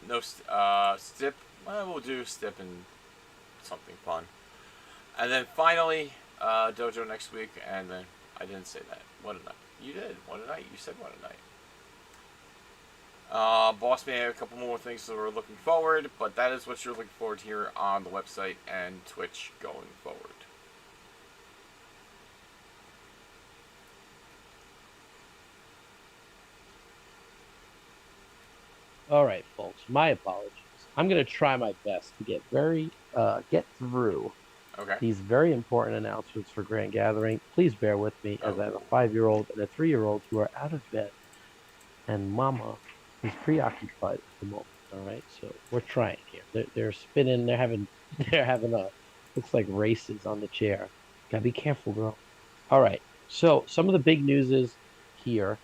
No Stip. Well, we'll do Stip and something fun. And then finally, Dojo next week. And then I didn't say that. What a night. You did one a night. You said one a night. Boss may have a couple more things that we're looking forward, but that is what you're looking forward to here on the website and Twitch going forward. All right, folks. My apologies. I'm going to try my best to get through Okay. these very important announcements for Grand Gathering. Please bear with me as I have a 5-year-old and a 3-year-old who are out of bed, and Mama is preoccupied at the moment. All right, so we're trying here. They're spinning. they're having a looks like races on the chair. Gotta be careful, girl. All right. So some of the big news is here.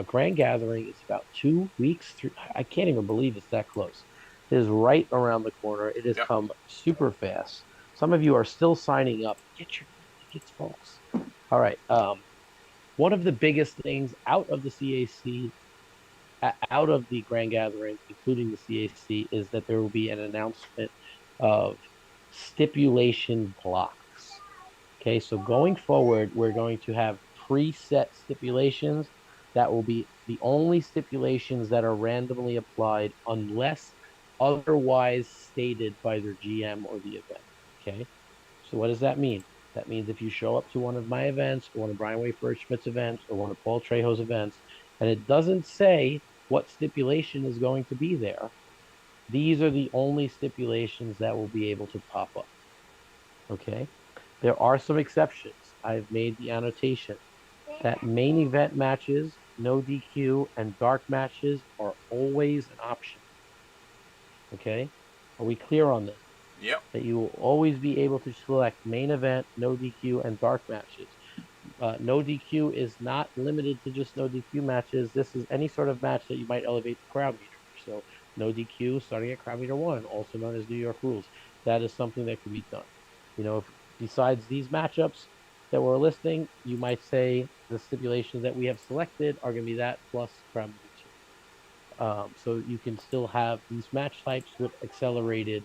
Grand Gathering is about 2 weeks through. I can't even believe it's that close. It is right around the corner. It has Yep. come super fast. Some of you are still signing up. Get your tickets, folks. All right. One of the biggest things out of the CAC, out of the Grand Gathering, including the CAC, is that there will be an announcement of stipulation blocks. Okay, so going forward, we're going to have preset stipulations that will be the only stipulations that are randomly applied unless otherwise stated by their GM or the event. Okay, so what does that mean? That means if you show up to one of my events, or one of Brian Wayford Schmidt's events, or one of Paul Trejo's events, and it doesn't say what stipulation is going to be there, these are the only stipulations that will be able to pop up. Okay. There are some exceptions. I've made the annotation that main event matches, no DQ, and dark matches are always an option. Okay. Are we clear on this? Yep. That you will always be able to select main event, no DQ, and dark matches. No DQ is not limited to just no DQ matches. This is any sort of match that you might elevate the crowd meter. So no DQ starting at crowd meter 1, also known as New York rules. That is something that can be done. If besides these matchups that we're listing, you might say the stipulations that we have selected are going to be that plus crowd meter 2. So you can still have these match types with accelerated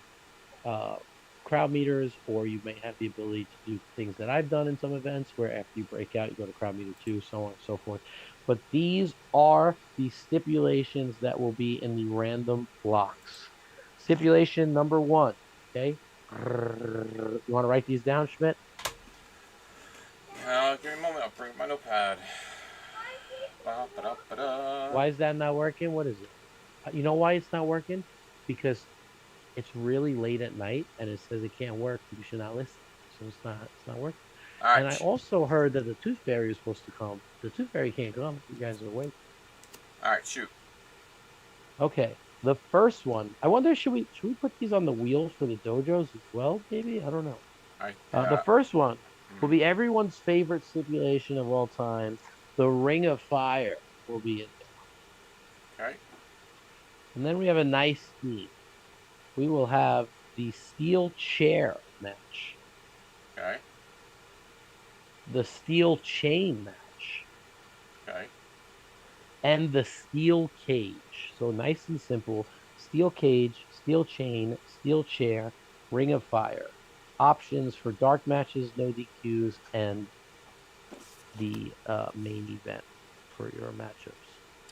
uh, crowd meters, or you may have the ability to do things that I've done in some events where after you break out, you go to crowd meter 2, so on and so forth. But these are the stipulations that will be in the random blocks. Stipulation number 1, okay? You want to write these down, Schmidt? Give me a moment. I'll bring up my notepad. Ba-ba-da-ba-da. Why is that not working? What is it? You know why it's not working? Because it's really late at night and it says it can't work because you're not listening. So it's not working. All And I right. also heard that the Tooth Fairy is supposed to come. The Tooth Fairy can't come if you guys are awake. All right. Shoot. Okay. The first one, I wonder, should we put these on the wheels for the dojos as well, maybe? I don't know. All right. The first one will be everyone's favorite stipulation of all time. The Ring of Fire will be in there. Okay. And then we have a nice theme. We will have the Steel Chair match, Okay. the Steel Chain match, Okay. and the Steel Cage. So nice and simple. Steel Cage, Steel Chain, Steel Chair, Ring of Fire. Options for dark matches, no DQs, and the main event for your matchups.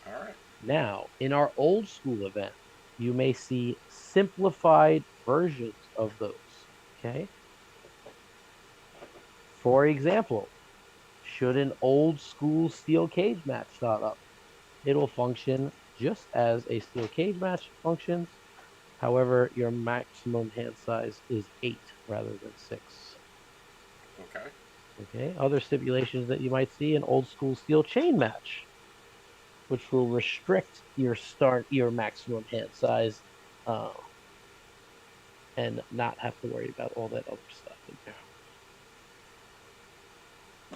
All right. Now, in our old school event, you may see simplified versions of those. Okay. For example, should an old school steel cage match start up, it'll function just as a steel cage match functions. However, your maximum hand size is 8 rather than 6. Okay. Okay. Other stipulations that you might see: an old school steel chain match, which will restrict your maximum hand size, uh, and not have to worry about all that other stuff in there.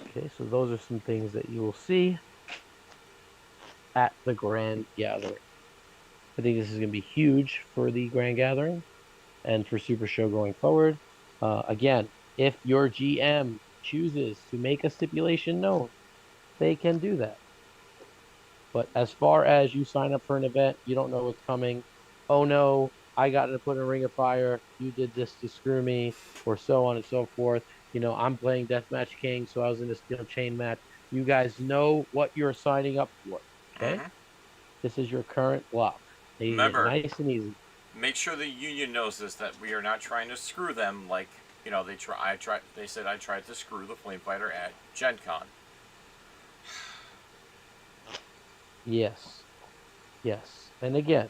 Okay, so those are some things that you will see at the Grand Gathering. I think this is going to be huge for the Grand Gathering and for Super Show going forward. Again, if your GM chooses to make a stipulation known, they can do that. But as far as you sign up for an event, you don't know what's coming. Oh no, I got to put in a Ring of Fire. You did this to screw me, or so on and so forth. I'm playing Deathmatch King, so I was in a steel chain match. You guys know what you're signing up for. Okay, Hmm. this is your current block. Making it Remember, nice and easy. make sure the union knows this, that we are not trying to screw them. Like, you know, they said I tried to screw the Flame Fighter at Gen Con. Yes, yes. And again,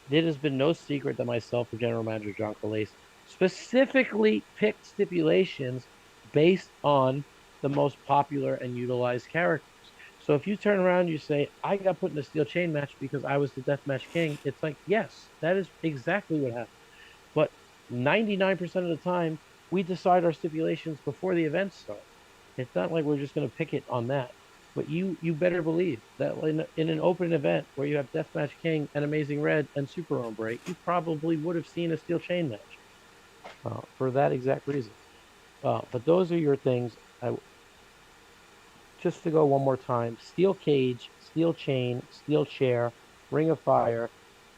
it has been no secret that myself and General Manager John Calais specifically picked stipulations based on the most popular and utilized characters. So if you turn around and you say, I got put in a steel chain match because I was the deathmatch king, it's like, yes, that is exactly what happened. But 99% of the time, we decide our stipulations before the events start. It's not like we're just going to pick it on that. But you better believe that in an open event where you have Deathmatch King and Amazing Red and Super Ombre, you probably would have seen a steel chain match for that exact reason. But those are your things. Just to go one more time: steel cage, steel chain, steel chair, ring of fire.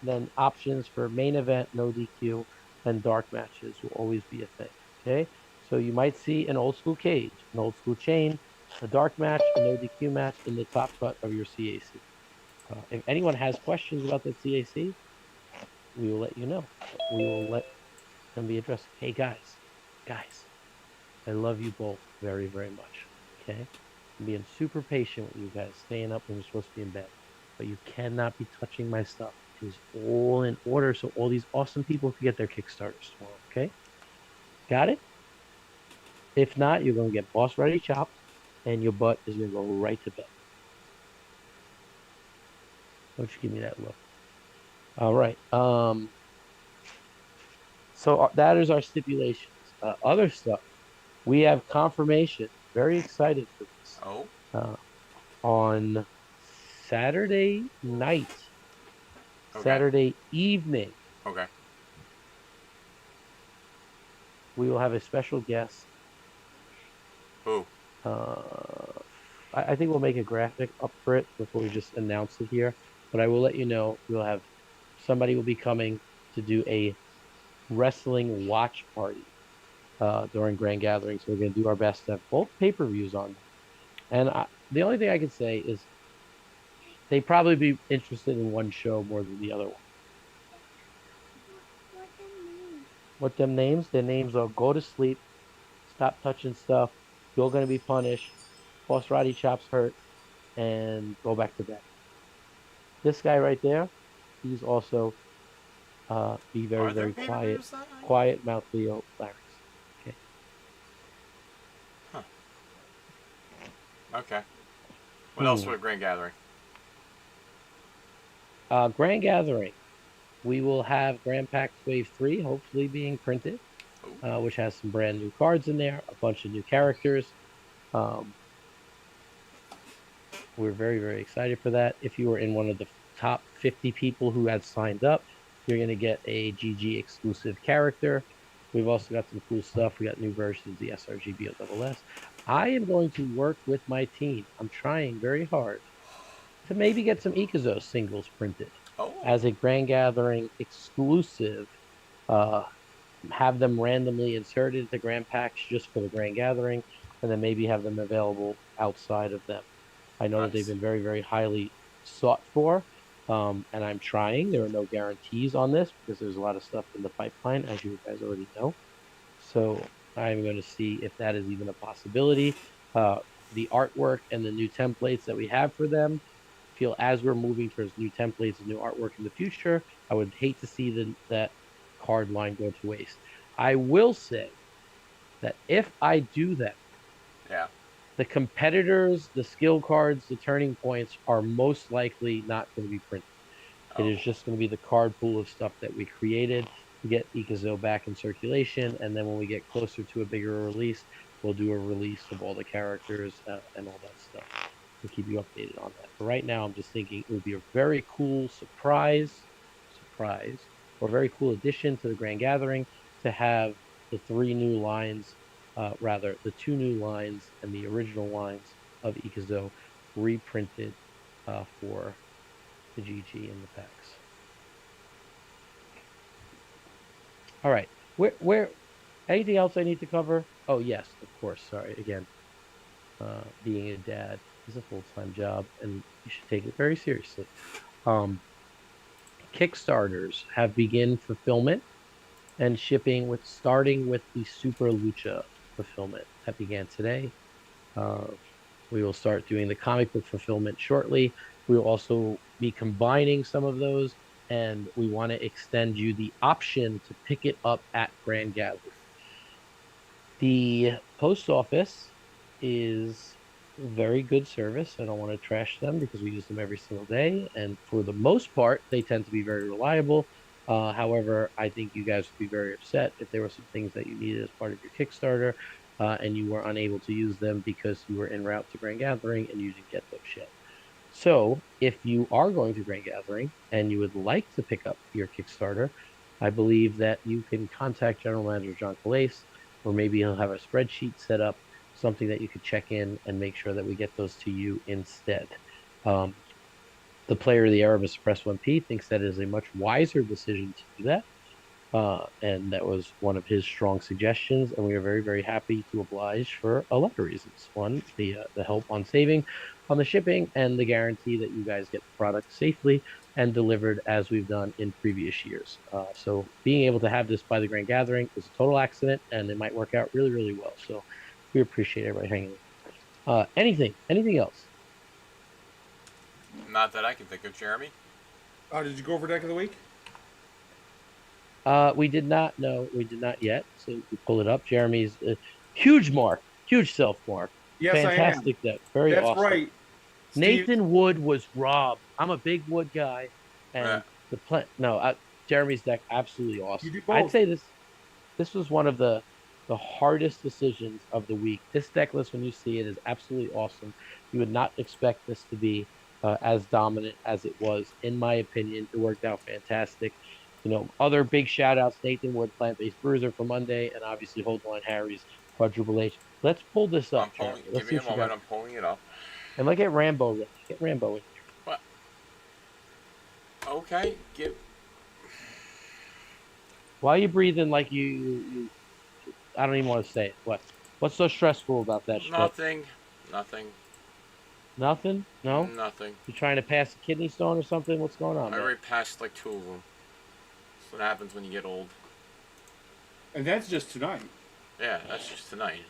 Then options for main event, no DQ, and dark matches will always be a thing. Okay, so you might see an old school cage, an old school chain, a dark match, a no DQ match in the top cut of your CAC. If anyone has questions about that CAC, we will let you know. We will let them be addressed. Hey guys, I love you both very, very much. Okay. I'm being super patient with you guys, staying up when you're supposed to be in bed. But you cannot be touching my stuff. It is all in order so all these awesome people can get their Kickstarters tomorrow. Okay. Got it? If not, you're going to get boss ready chopped and your butt is going to go right to bed. Don't you give me that look. All right. So that is our stipulations. Other stuff. We have confirmation. Very excited for this. Oh, Uh, on Saturday night, okay, Saturday evening, okay. we will have a special guest. Who? Uh, I think we'll make a graphic up for it before we just announce it here. But I will let you know we'll have somebody will be coming to do a wrestling watch party during Grand Gathering. So we're going to do our best to have both pay-per-views on there. And the only thing I can say is they probably be interested in one show more than the other one. What the name? What them names? Their names are Go to Sleep, Stop Touching Stuff, You're Gonna Be Punished, Boss Roddy Chops Hurt, and Go Back to Bed. This guy right there, he's also be very, Are there very pay per quiet, views that night? quiet mouth Leo Larynx. Okay. Huh. Okay. What else Hmm. for the Grand Gathering? Grand Gathering. We will have Grand Packs Wave 3 hopefully being printed, Oh, which has some brand new cards in there, a bunch of new characters. Um, We're very, very excited for that. If you were in one of the top 50 people who had signed up, you're going to get a GG exclusive character. We've also got some cool stuff. We got new versions of the SRGBOSS. I am going to work with my team. I'm trying very hard to maybe get some Ikazo singles printed oh, as a Grand Gathering exclusive. Uh, have them randomly inserted into Grand Packs just for the Grand Gathering, and then maybe have them available outside of them. I know that they've nice. been very, very highly sought for, and I'm trying. There are no guarantees on this because there's a lot of stuff in the pipeline, as you guys already know. So I'm going to see if that is even a possibility. The artwork and the new templates that we have for them feel as we're moving towards new templates and new artwork in the future, I would hate to see that card line go to waste. I will say that if I do that, Yeah. the competitors, the skill cards, the turning points are most likely not going to be printed. It Oh, is just going to be the card pool of stuff that we created to get Ikazo back in circulation. And then when we get closer to a bigger release, we'll do a release of all the characters and all that stuff. We'll keep you updated on that. But right now, I'm just thinking it would be a very cool surprise, or a very cool addition to the Grand Gathering to have the three new lines, rather, the two new lines and the original lines of Ikazo reprinted for the GG and the packs. All right. Anything else I need to cover? Oh, yes, of course. Sorry again. Being a dad is a full-time job, and you should take it very seriously. Um, Kickstarters have begun fulfillment and shipping with starting with the Super Lucha fulfillment that began today. Uh, we will start doing the comic book fulfillment shortly. We will also be combining some of those, and we want to extend you the option to pick it up at Grand Gathering. The post office is very good service. I don't want to trash them because we use them every single day. And for the most part, they tend to be very reliable. However, I think you guys would be very upset if there were some things that you needed as part of your Kickstarter, and you were unable to use them because you were en route to Grand Gathering and you didn't get those yet. So, if you are going to Grand Gathering and you would like to pick up your Kickstarter, I believe that you can contact General Manager John Calais, or maybe he'll have a spreadsheet set up, something that you could check in and make sure that we get those to you instead. Um, the player of the era, Mr. Press 1P, thinks that is a much wiser decision to do that. And that was one of his strong suggestions, and we are very, very happy to oblige for a lot of reasons. One, the help on saving on the shipping, and the guarantee that you guys get the product safely and delivered as we've done in previous years. So being able to have this by the Grand Gathering is a total accident, and it might work out really, really well. So we appreciate everybody hanging in. Anything else? Not that I can think of, Jeremy. Did you go over deck of the week? We did not. No, we did not yet. So we pull it up. Jeremy's huge mark, huge self mark. Yes, I am. Fantastic deck. Very That's awesome. right. Steve, Nathan Wood was robbed. I'm a big Wood guy, Yeah. and Jeremy's deck absolutely awesome. You do I'd both. say this was one of the hardest decisions of the week. This deck list, when you see it, is absolutely awesome. You would not expect this to be as dominant as it was, in my opinion. It worked out fantastic. Other big shout outs, Nathan Wood, Plant Based Bruiser for Monday, and obviously Hold the Line Harry's Quadruple H. Let's pull this I'm up, pulling. Jeremy. Let's Give see me a what you moment. got. I'm pulling it up. And look at Rambo ready. Get Rambo in here. What? Okay. Give. Why are you breathing like you I don't even want to say it. What's so stressful about that shit? Nothing. Nothing. Nothing? No? Nothing. You trying to pass a kidney stone or something? What's going on, I man? already passed like 2 of them. That's what happens when you get old. and that's just tonight. Yeah, that's just tonight.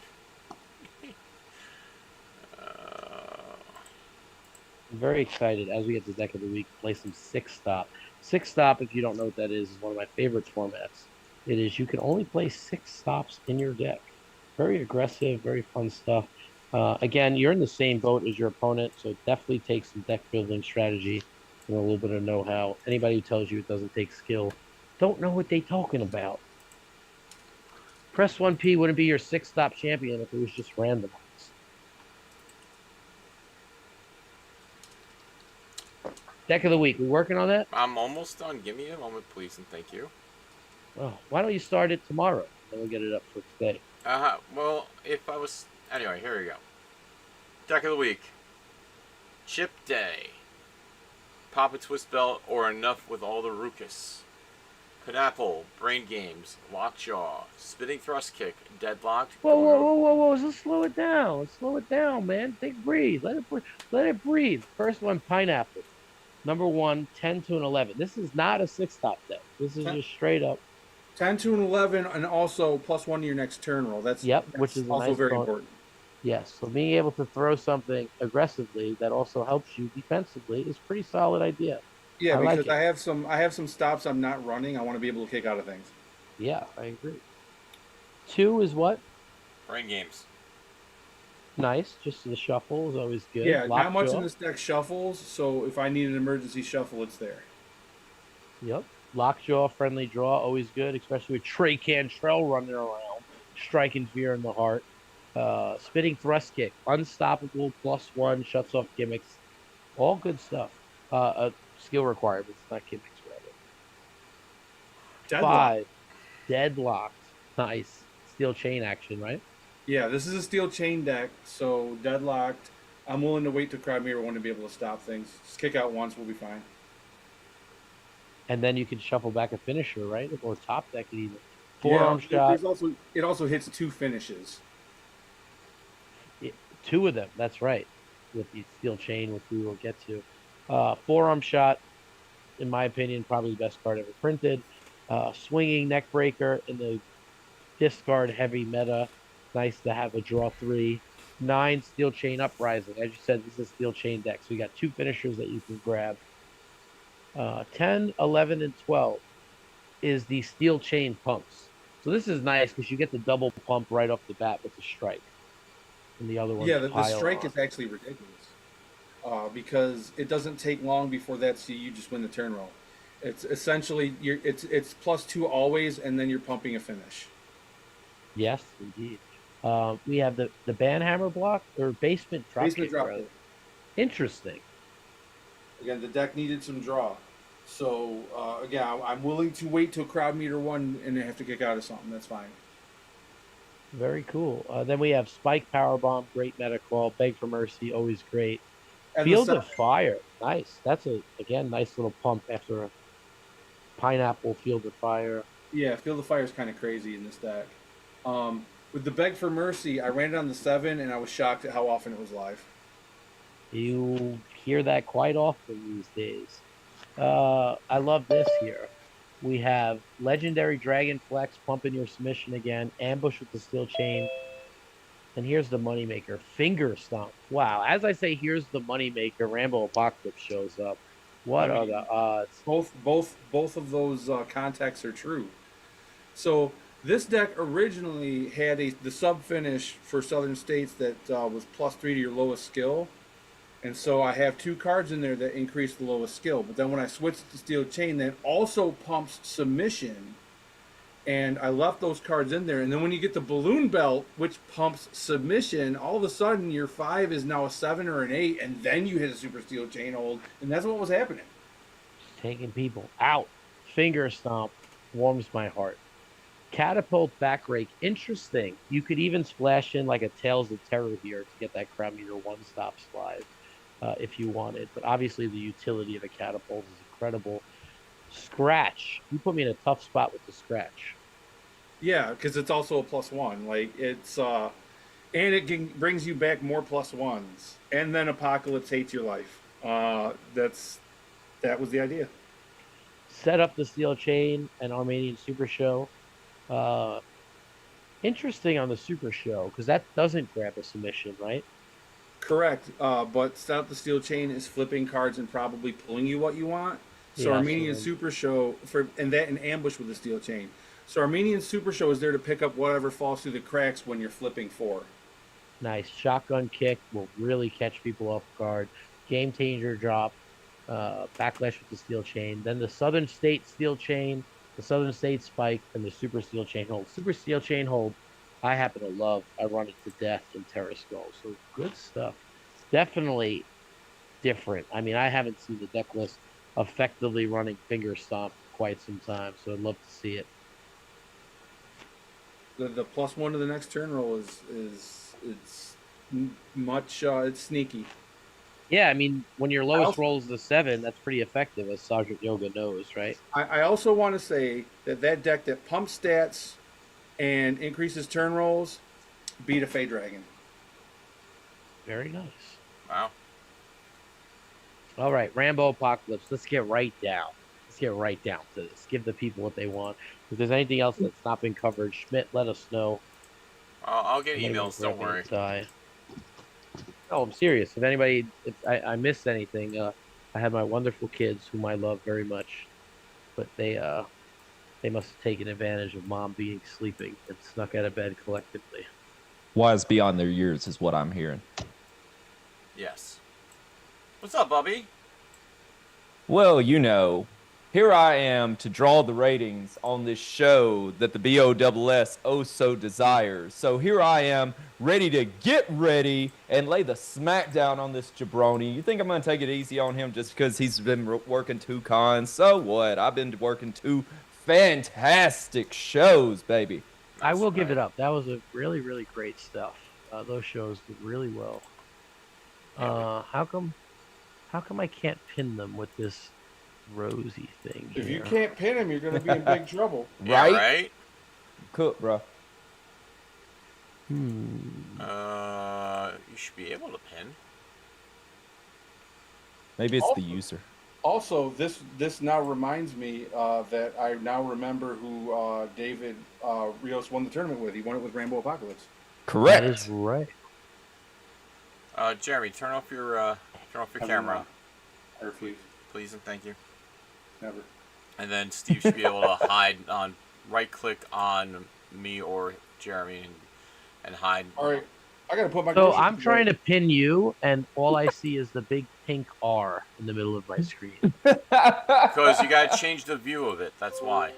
I'm very excited as we get to deck of the week to play some six stop. Six stop, if you don't know what that is one of my favorite formats. It is you can only play six stops in your deck. Very aggressive, very fun stuff. Again, you're in the same boat as your opponent, so it definitely takes some deck building strategy and a little bit of know-how. Anybody who tells you it doesn't take skill don't know what they're talking about. Press 1P wouldn't be your six stop champion if it was just randomized. Deck of the week. We working on that? I'm almost done. Give me a moment, please, and thank you. Oh, why don't you start it tomorrow? Then we'll get it up for today. Well, if I was... Anyway, here we go. Deck of the week. Chip Day. Papa Twist Belt or Enough with All the Ruckus. Pineapple, Brain Games, Lockjaw, Spinning Thrust Kick, Deadlocked. Whoa. Let's slow it down. Let's slow it down, man. Take a breathe. Let it breathe. First one, Pineapple. Number 1, 10 to an 11. This is not a six stop deck. This is just straight up. 10 to an 11, and also +1 to your next turn roll. That's Which is also nice very bonus. important. Yes, so being able to throw something aggressively that also helps you defensively is a pretty solid idea. Yeah, I like because it. I have some stops I'm not running. I want to be able to kick out of things. Yeah, I agree. 2 is what? Brain Games. Nice. Just the shuffle is always good. Yeah, not much Lockjaw. in this deck shuffles, so if I need an emergency shuffle, it's there. Yep. Lockjaw, friendly draw, always good, especially with Trey Cantrell running around, striking fear in the heart. Spinning thrust kick, unstoppable, +1, shuts off gimmicks. All good stuff. Skill requirements, not gimmicks, rather. Deadlock. 5, deadlocked. Nice. Steel chain action, right? Yeah, this is a steel chain deck, so deadlocked. I'm willing to wait to Crimea 1 to be able to stop things. Just kick out once, we'll be fine. And then you can shuffle back a finisher, right? Or top deck it even. Yeah, Forearm shot. it also hits 2 finishes. 2 of them. That's right, with the steel chain, which we will get to. Forearm shot, in my opinion, probably the best card ever printed. Swinging neck breaker in the discard heavy meta. Nice to have a draw 3. 9 steel chain uprising. As you said, this is a steel chain deck. So we got 2 finishers that you can grab. 10, 11, and 12 is the steel chain pumps. So this is nice because you get the double pump right off the bat with the strike. And the other ones Yeah, the pile strike on. is actually ridiculous because it doesn't take long before that, so you just win the turn roll. It's essentially it's +2 always, and then you're pumping a finish. Yes, indeed. We have the banhammer block or basement drop Basement kick, drop rather. kick. Interesting. Again, the deck needed some draw, so again, I'm willing to wait till crowd meter 1 and have to kick out of something. That's fine. Very cool. Then we have Spike Power Bomb, great meta call. Beg for Mercy, always great. And Field of Fire, nice. That's again nice little pump after a pineapple Field of Fire. Yeah, Field of Fire is kind of crazy in this deck. With the Beg for Mercy, I ran it on the 7, and I was shocked at how often it was live. You hear that quite often these days. I love this here. We have Legendary Dragon Flex pumping your submission again. Ambush with the Steel Chain. And here's the moneymaker, Finger Stomp. Wow. As I say, here's the moneymaker. Rambo Apocalypse shows up. What are the odds? Both of those contexts are true. So this deck originally had the sub finish for Southern States that was +3 to your lowest skill. And so I have 2 cards in there that increase the lowest skill. But then when I switched to Steel Chain, that also pumps submission. And I left those cards in there. And then when you get the Balloon Belt, which pumps submission, all of a sudden your 5 is now a 7 or an 8. And then you hit a Super Steel Chain hold. And that's what was happening. Taking people out. Finger Stomp warms my heart. Catapult Back Rake, interesting. You could even splash in like a Tales of Terror here to get that crowd meter 1-stop slide. If you wanted, but obviously the utility of a catapult is incredible. Scratch, you put me in a tough spot with the scratch. Yeah, because it's also a +1. Like it's and it brings you back more +1s, and then Apocalypse hates your life. That was the idea. Set up the Steel Chain and Armenian Super Show. Interesting on the Super Show because that doesn't grab a submission, right? Correct, but set up the Steel Chain is flipping cards and probably pulling you what you want. So Yeah, Armenian so Super Show and Ambush with the Steel Chain. So Armenian Super Show is there to pick up whatever falls through the cracks when you're flipping 4. Nice shotgun kick will really catch people off guard. Game changer drop, backlash with the Steel Chain. Then the Southern State Steel Chain, the Southern State Spike, and the Super Steel Chain hold. Super Steel Chain hold, I happen to love. I run it to death in Terra Skull. So good stuff. Definitely different. I mean, I haven't seen the deck list effectively running Finger Stomp quite some time, so I'd love to see it. The +1 to the next turn roll is it's sneaky. Yeah, I mean, when your lowest roll is the 7, that's pretty effective, as Sergeant Yoga knows, right? I also want to say that deck that pumps stats and increases turn rolls beat a Fey Dragon. Very nice. Wow. All right, Rambo Apocalypse. Let's get right down. Let's get right down to this. Give the people what they want. If there's anything else that's not been covered, Schmidt, let us know. I'll get Maybe emails. we'll Don't grab worry. a tie. No, I'm serious. If I missed anything, I have my wonderful kids whom I love very much, but they must have taken advantage of mom being sleeping and snuck out of bed collectively. Wise beyond their years is what I'm hearing. Yes. What's up, Bubby? Well, here I am to draw the ratings on this show that the BOSS oh so desires. So here I am, ready to get ready and lay the smackdown on this jabroni. You think I'm going to take it easy on him just because he's been working 2 cons? So what? I've been working 2 fantastic shows, baby. I will give it up. That was a really, really great stuff. Those shows did really well. How come I can't pin them with this rosy thing here? If you can't pin him, you're going to be in big trouble. Yeah, Right? right? Cook, bro. You should be able to pin. Maybe it's the Also- user. Also, this now reminds me that I now remember who David Rios won the tournament with. He won it with Rambo Apocalypse. Correct. That is right. Jeremy, turn off your I will camera, not. I refuse. please and thank you. Never. And then Steve should be able to hide on right-click on me or Jeremy and hide. All right, I gotta put my. So groceries I'm trying to away. pin you, and all I see is the big pink R in the middle of my screen. Because you gotta change the view of it. That's why.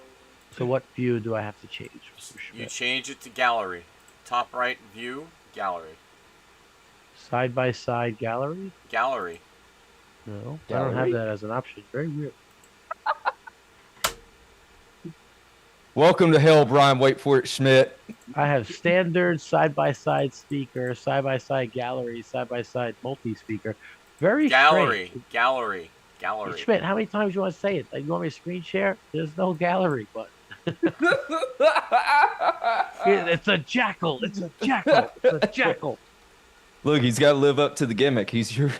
So what view do I have to change, Mr. You Schmidt? change it to gallery. Top right view, gallery. Side by side gallery? Gallery. No, I don't have Gallery? that as an option. Very weird. Welcome to hell, Brian. Wait for it, Schmidt. I have standard side by side speaker, side by side gallery, side by side multi speaker. Very Gallery. strange. Gallery. Hey, Gallery. Schmidt, how many times you want to say it? Like, you want me to screen share? There's no gallery button. It's a jackal. It's a jackal. It's a jackal. Look, he's got to live up to the gimmick. He's your,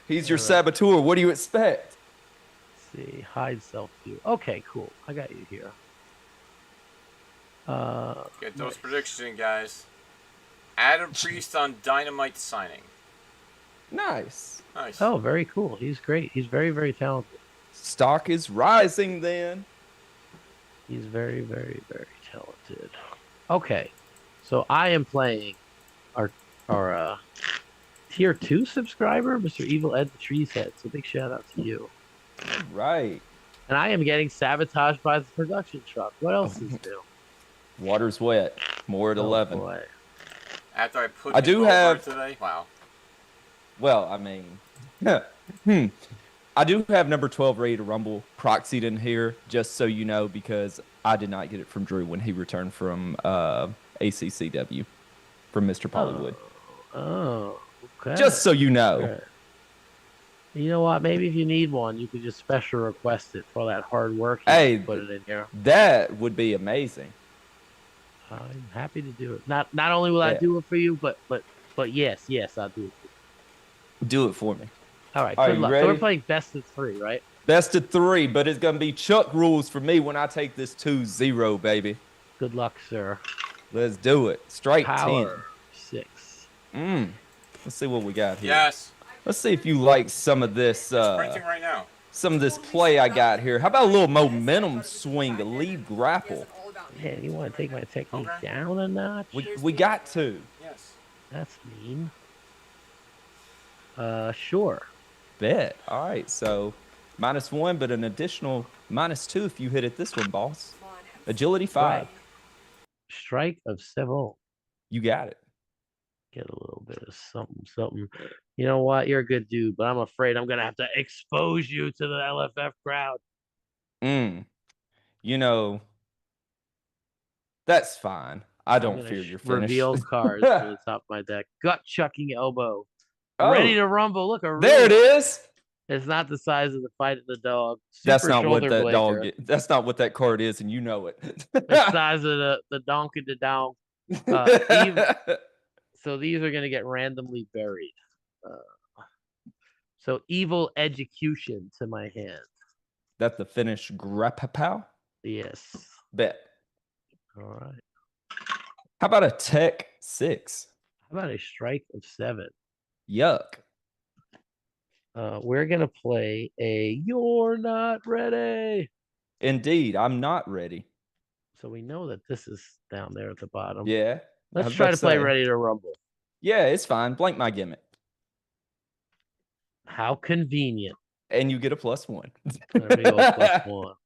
he's your All right. saboteur. What do you expect? Let's see, hide self view. Okay, cool. I got you here. Get those nice. predictions in, guys. Adam Priest on Dynamite signing. Nice. Nice. Oh, very cool. He's great. He's very, very talented. Stock is rising then. He's very, very, very talented. Okay, so I am playing our tier 2 subscriber, Mr. Evil Ed the Trees Head. So big shout out to you. Right. And I am getting sabotaged by the production truck. What else is new? Water's wet. More at 11. Boy. After I put I him do over have- today. Wow. Well, I mean, I do have number 12 ready to rumble proxied in here, just so you know, because I did not get it from Drew when he returned from ACCW from Mr. Pollywood. Oh, okay. Just so you know. Okay. You know what? Maybe if you need one, you could just special request it for all that hard work. You Hey, put it in here. That would be amazing. I'm happy to do it. Not only will I Yeah. do it for you, but yes, I'll do it. Do it for me. All right, Are good you luck. So we're ready? playing best of 3, right? Best of 3, but it's going to be Chuck rules for me when I take this 2-0, baby. Good luck, sir. Let's do it. Strike Power 6. 10. Let's see what we got here. Yes. Let's see if you like some of this Printing right now. some of this play I got here. How about a little momentum swing, a lead grapple? Man, you want to take my technique Okay. down a notch? We got to. Yes. That's mean. Sure. Bet. All right, so -1, but an additional -2 if you hit it this one, boss. Agility 5. Strike of 7. You got it. Get a little bit of something. You know what? You're a good dude, but I'm afraid I'm gonna have to expose you to the LFF crowd. You know, that's fine. I I'm don't gonna fear your finish. reveal cards to the top of my deck. Gut chucking elbow. Ready to rumble. Look, There it is. It's not the size of the fight of the dog. That's Super not what shoulder that dog blazer. is. That's not what that card is, and you know it. The size of the donkey the donk. So these are gonna get randomly buried. So evil execution to my hand. That's the finish grappow. Yes. Bet. All right. How about a tech 6? How about a strike of 7? Yuck. We're gonna play a "You're Not Ready." Indeed, I'm not ready. So we know that this is down there at the bottom. Yeah. I Let's was try about to play say. Ready to Rumble. Yeah, it's fine. Blank my gimmick. How convenient. And you get a +1. There we go, +1.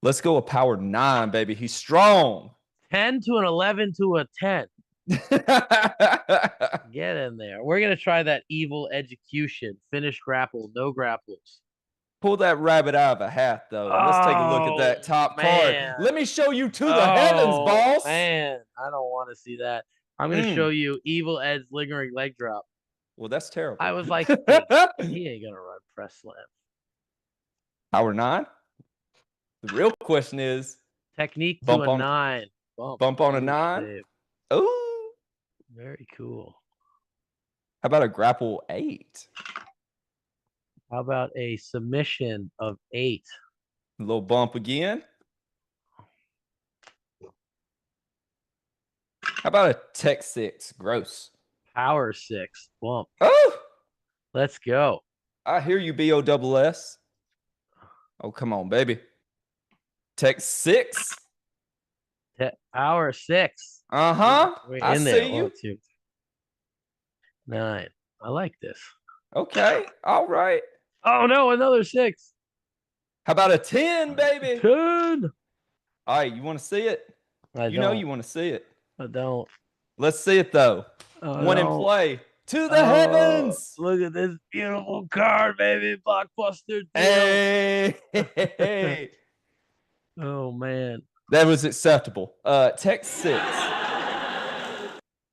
Let's go a power 9, baby. He's strong. 10 to an 11 to a 10. Get in there. We're gonna try that evil execution. Finish grapple, no grapples. Pull that rabbit out of a hat, though. Let's take a look at that top man. card. Let me show you to the heavens, boss. Man, I don't want to see that. I'm gonna show you Evil Ed's lingering leg drop. Well, that's terrible. I was like, hey, he ain't gonna run press slam. Power 9. The real question is Technique to Bump a on- 9. bump on a Huge 9. save. Ooh. Very cool. How about a grapple 8? How about a submission of 8? A little bump again. How about a tech 6? Gross. Power 6. Bump. Oh, Let's go. I hear you, BOSS. Oh, come on, baby. Tech 6. Power 6. Uh-huh. We're I in there. see you. 1, 2, 9. I like this. Okay. All right. Oh no, another 6. How about a 10, baby? 10. All right, you want to see it? You know you want to see it. I don't. Let's see it, though. I One in don't. play. To the heavens. Look at this beautiful card, baby. Blockbuster deal. Hey. Oh man. That was acceptable. Tech 6.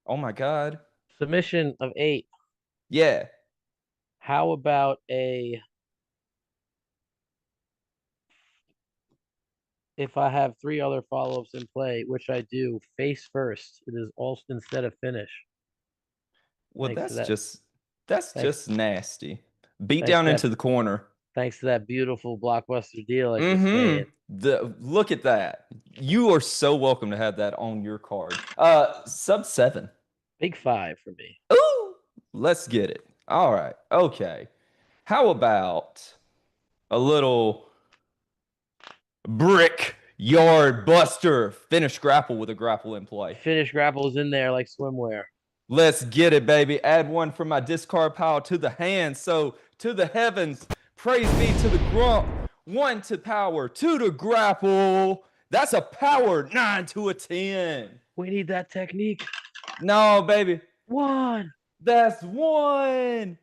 Oh my God. Submission of 8. Yeah. How about if I have 3 other follow-ups in play, which I do, face first. It is also instead of finish. Well, Thanks to that's that. just nasty. Beat Thanks down to into the corner. Thanks to that beautiful blockbuster deal I just made. Look at that. You are so welcome to have that on your card. Sub 7. Big 5 for me. Ooh, let's get it. All right. Okay. How about a little brick yard buster finish grapple with a grapple in play? Finish grapple is in there like swimwear. Let's get it, baby. Add 1 from my discard pile to the hand. So to the heavens, praise be to the grump. 1 to power, 2 to grapple. That's a power 9 to a 10. We need that technique. No, baby. 1. That's 1.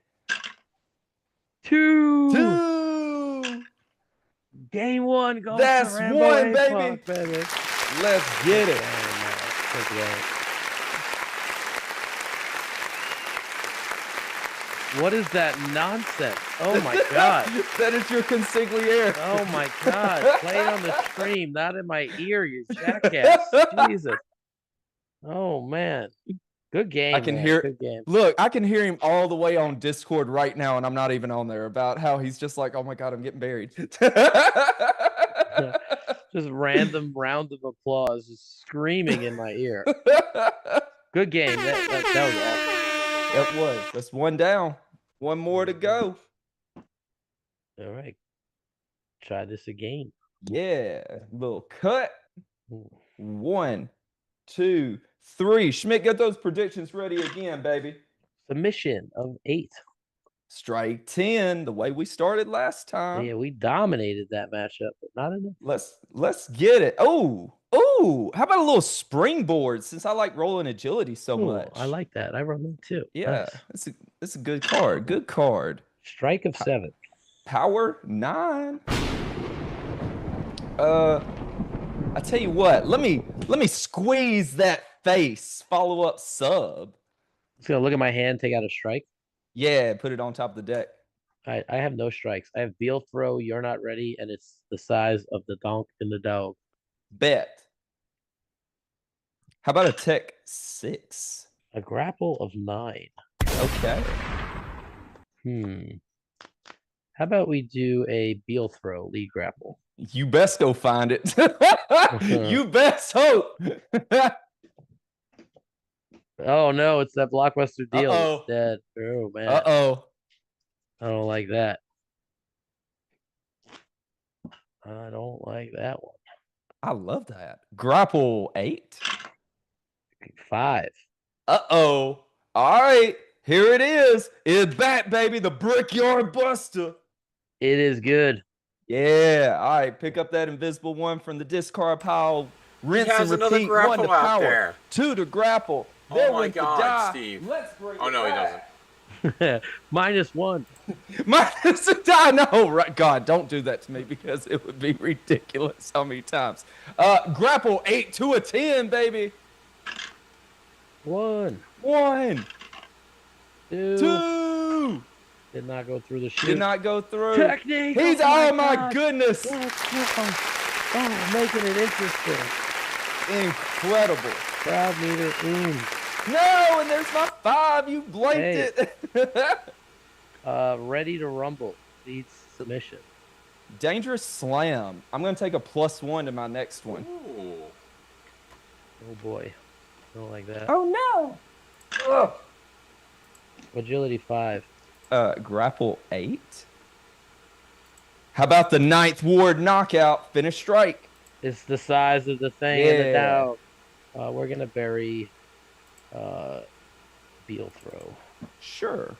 2. 2. Game 1 goes That's to Rambo 1, baby. Puck, baby. Let's get it. What is that nonsense? Oh my God. That is your consigliere. Oh my God. Play it on the stream, not in my ear, you jackass. Jesus. Oh man. Good game. I can man. hear. Good game. Look, I can hear him all the way on Discord right now, and I'm not even on there, about how he's just like, "Oh my God, I'm getting buried." Just random round of applause, just screaming in my ear. Good game. That was awesome. It was. That's 1 down. 1 more to go. All right. Try this again. Yeah. Little cut. 1, 2, 3. Schmidt, get those predictions ready again, baby. Submission of 8. Strike 10, the way we started last time. Yeah, we dominated that matchup, but not enough. Let's get it. Oh, how about a little springboard, since I like rolling agility so much? I like that. I run that too. Yeah, Nice. it's a good card. Good card. Strike of 7. Power 9. I tell you what, let me squeeze that face. Follow up sub. Just gonna look at my hand, take out a strike. Yeah, put it on top of the deck. I have no strikes. I have Beal throw, you're not ready, and it's the size of the donk in the dog. Bet. How about a tech 6? A grapple of 9. Okay. How about we do a Beal throw lead grapple? You best go find it. You best hope. Oh no, it's that blockbuster deal. Uh-oh. It's dead. Oh man. Uh-oh. I don't like that. I don't like that one. I love that. Grapple 8. 5. Uh-oh. All right. Here it is. It's back, baby. The Brickyard Buster. It is good. Yeah. All right. Pick up that invisible 1 from the discard pile. Rinse has and another repeat. 1 grapple to out power. there. 2 to grapple. Oh There my went the God, die. Steve. Let's break Oh it no, he back. doesn't. -1. -1. No, right. God, don't do that to me, because it would be ridiculous how many times. Grapple 8 to a 10, baby. 1. 1. 2. 2. Did not go through the chute. Did not go through. Technique. He's, oh my God. goodness. Oh, making it interesting. Incredible. Crowd meter. No, and there's my 5. You blanked it. Ready to rumble. Leads submission. Dangerous slam. I'm gonna take a +1 to my next one. Ooh. Oh boy. Don't like that. Oh no. Ugh. Agility 5. Grapple 8. How about the 9th ward knockout? Finish strike. It's the size of the thing and the Yeah. down. We're gonna bury Beal throw. Sure.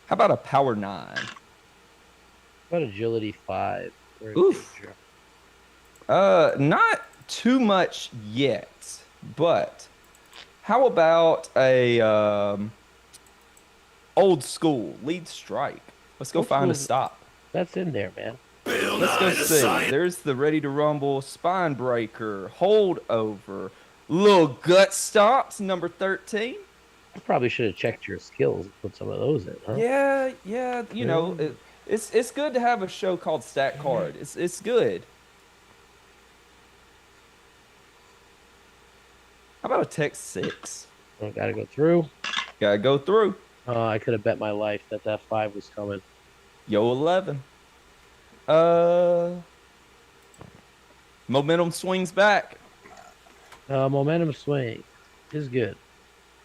How about a power 9? What agility 5? We're in Oof. danger. Not too much yet, but how about a old school lead strike? Let's go Old find a school's- stop. That's in there, man. Let's go see. There's the ready to rumble, spine breaker, hold over, little gut stomps, number 13. I probably should have checked your skills and put some of those in, huh? Yeah. You know, it's good to have a show called Stack Card. It's good. How about a tech 6? I gotta go through. Gotta go through. I could have bet my life that that 5 was coming. Yo 11. Momentum swings back. Momentum swing is good.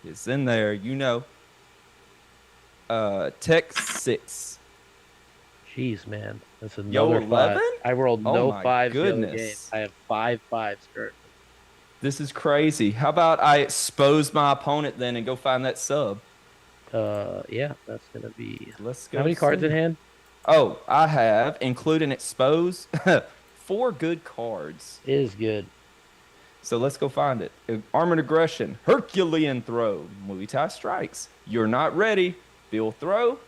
It's in there, you know. Tech 6. Jeez, man, that's Yo, another 5. 11? I rolled Oh no my 5s the other game. goodness. I have 5 5s currently. This is crazy. How about I expose my opponent then and go find that sub? Yeah, that's gonna be. Let's go. How many cards see. in hand? Oh, I have, including expose, 4 good cards. Is good. So let's go find it. Armored aggression, Herculean throw, Muay Thai strikes. You're not ready. Bill throw.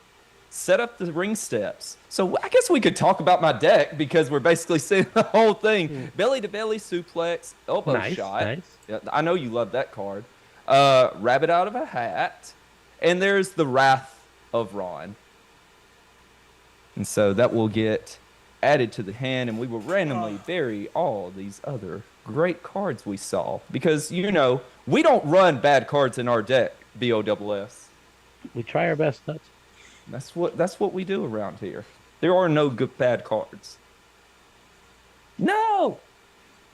Set up the ring steps. So I guess we could talk about my deck because we're basically seeing the whole thing. Belly to belly suplex, elbow Nice, shot. nice. Yeah, I know you love that card. Rabbit out of a hat. And there's the Wrath of Ron. And so that will get added to the hand, and we will randomly bury all these other great cards we saw. Because, you know, we don't run bad cards in our deck, BOSS. We try our best not to. That's what we do around here. There are no good bad cards. No!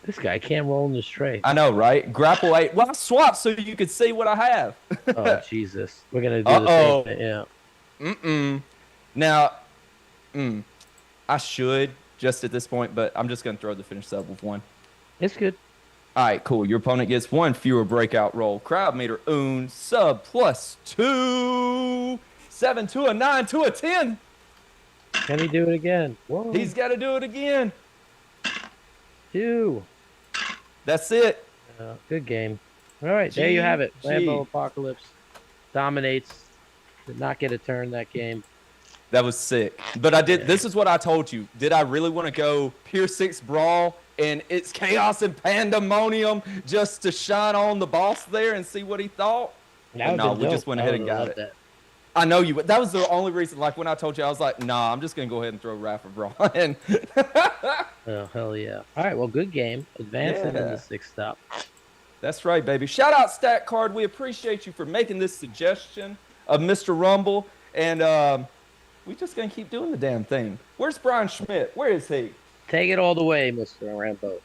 This guy can't roll in this tray. I know, right? Grapple 8. Well, I swapped so you could see what I have. Oh, Jesus. We're going to do the same thing. Yeah. Now, I should just at this point, but I'm just going to throw the finish sub with 1. It's good. All right, cool. Your opponent gets 1 fewer breakout roll. Crowd meter, sub +2. 7 to a 9 to a 10. Can he do it again? Whoa. He's got to do it again. 2. That's it. Good game. All right, there you have it. GG. Lambo Apocalypse dominates. Did not get a turn that game. That was sick. But I did. This is what I told you. Did I really want to go Pier 6 Brawl and it's chaos and pandemonium just to shine on the boss there and see what he thought? That No, would've we been just dope. went I ahead and would've got loved it. that. I know you would. That was the only reason. Like when I told you, I was like, nah, I'm just going to go ahead and throw Wrath of Ron in. Oh, hell yeah. All right, well, good game. Advancing in Yeah. the 6th stop. That's right, baby. Shout out Stack Card. We appreciate you for making this suggestion of Mr. Rumble. And we just going to keep doing the damn thing. Where's Brian Schmidt? Where is he? Take it all the way, Mr. Rambo.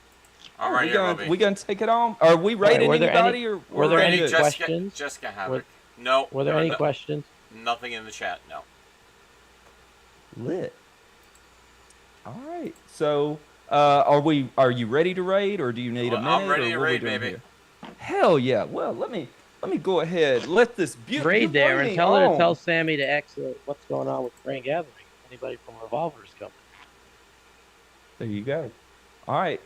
All right, we gonna take it on? Are we rating were there anybody? any- or were there any good? questions? Jessica Havoc. No. Were there any questions? Nothing in the chat. No. Lit. All right. So, are you ready to raid, or do you need a minute? I'm ready or to what are we raid, doing baby. here? Hell yeah. Well, let me go ahead. Let this beautiful Raid there and tell her to tell Sammy to exit what's going on with Grand Gathering. Anybody from Revolver's coming. There you go. All right.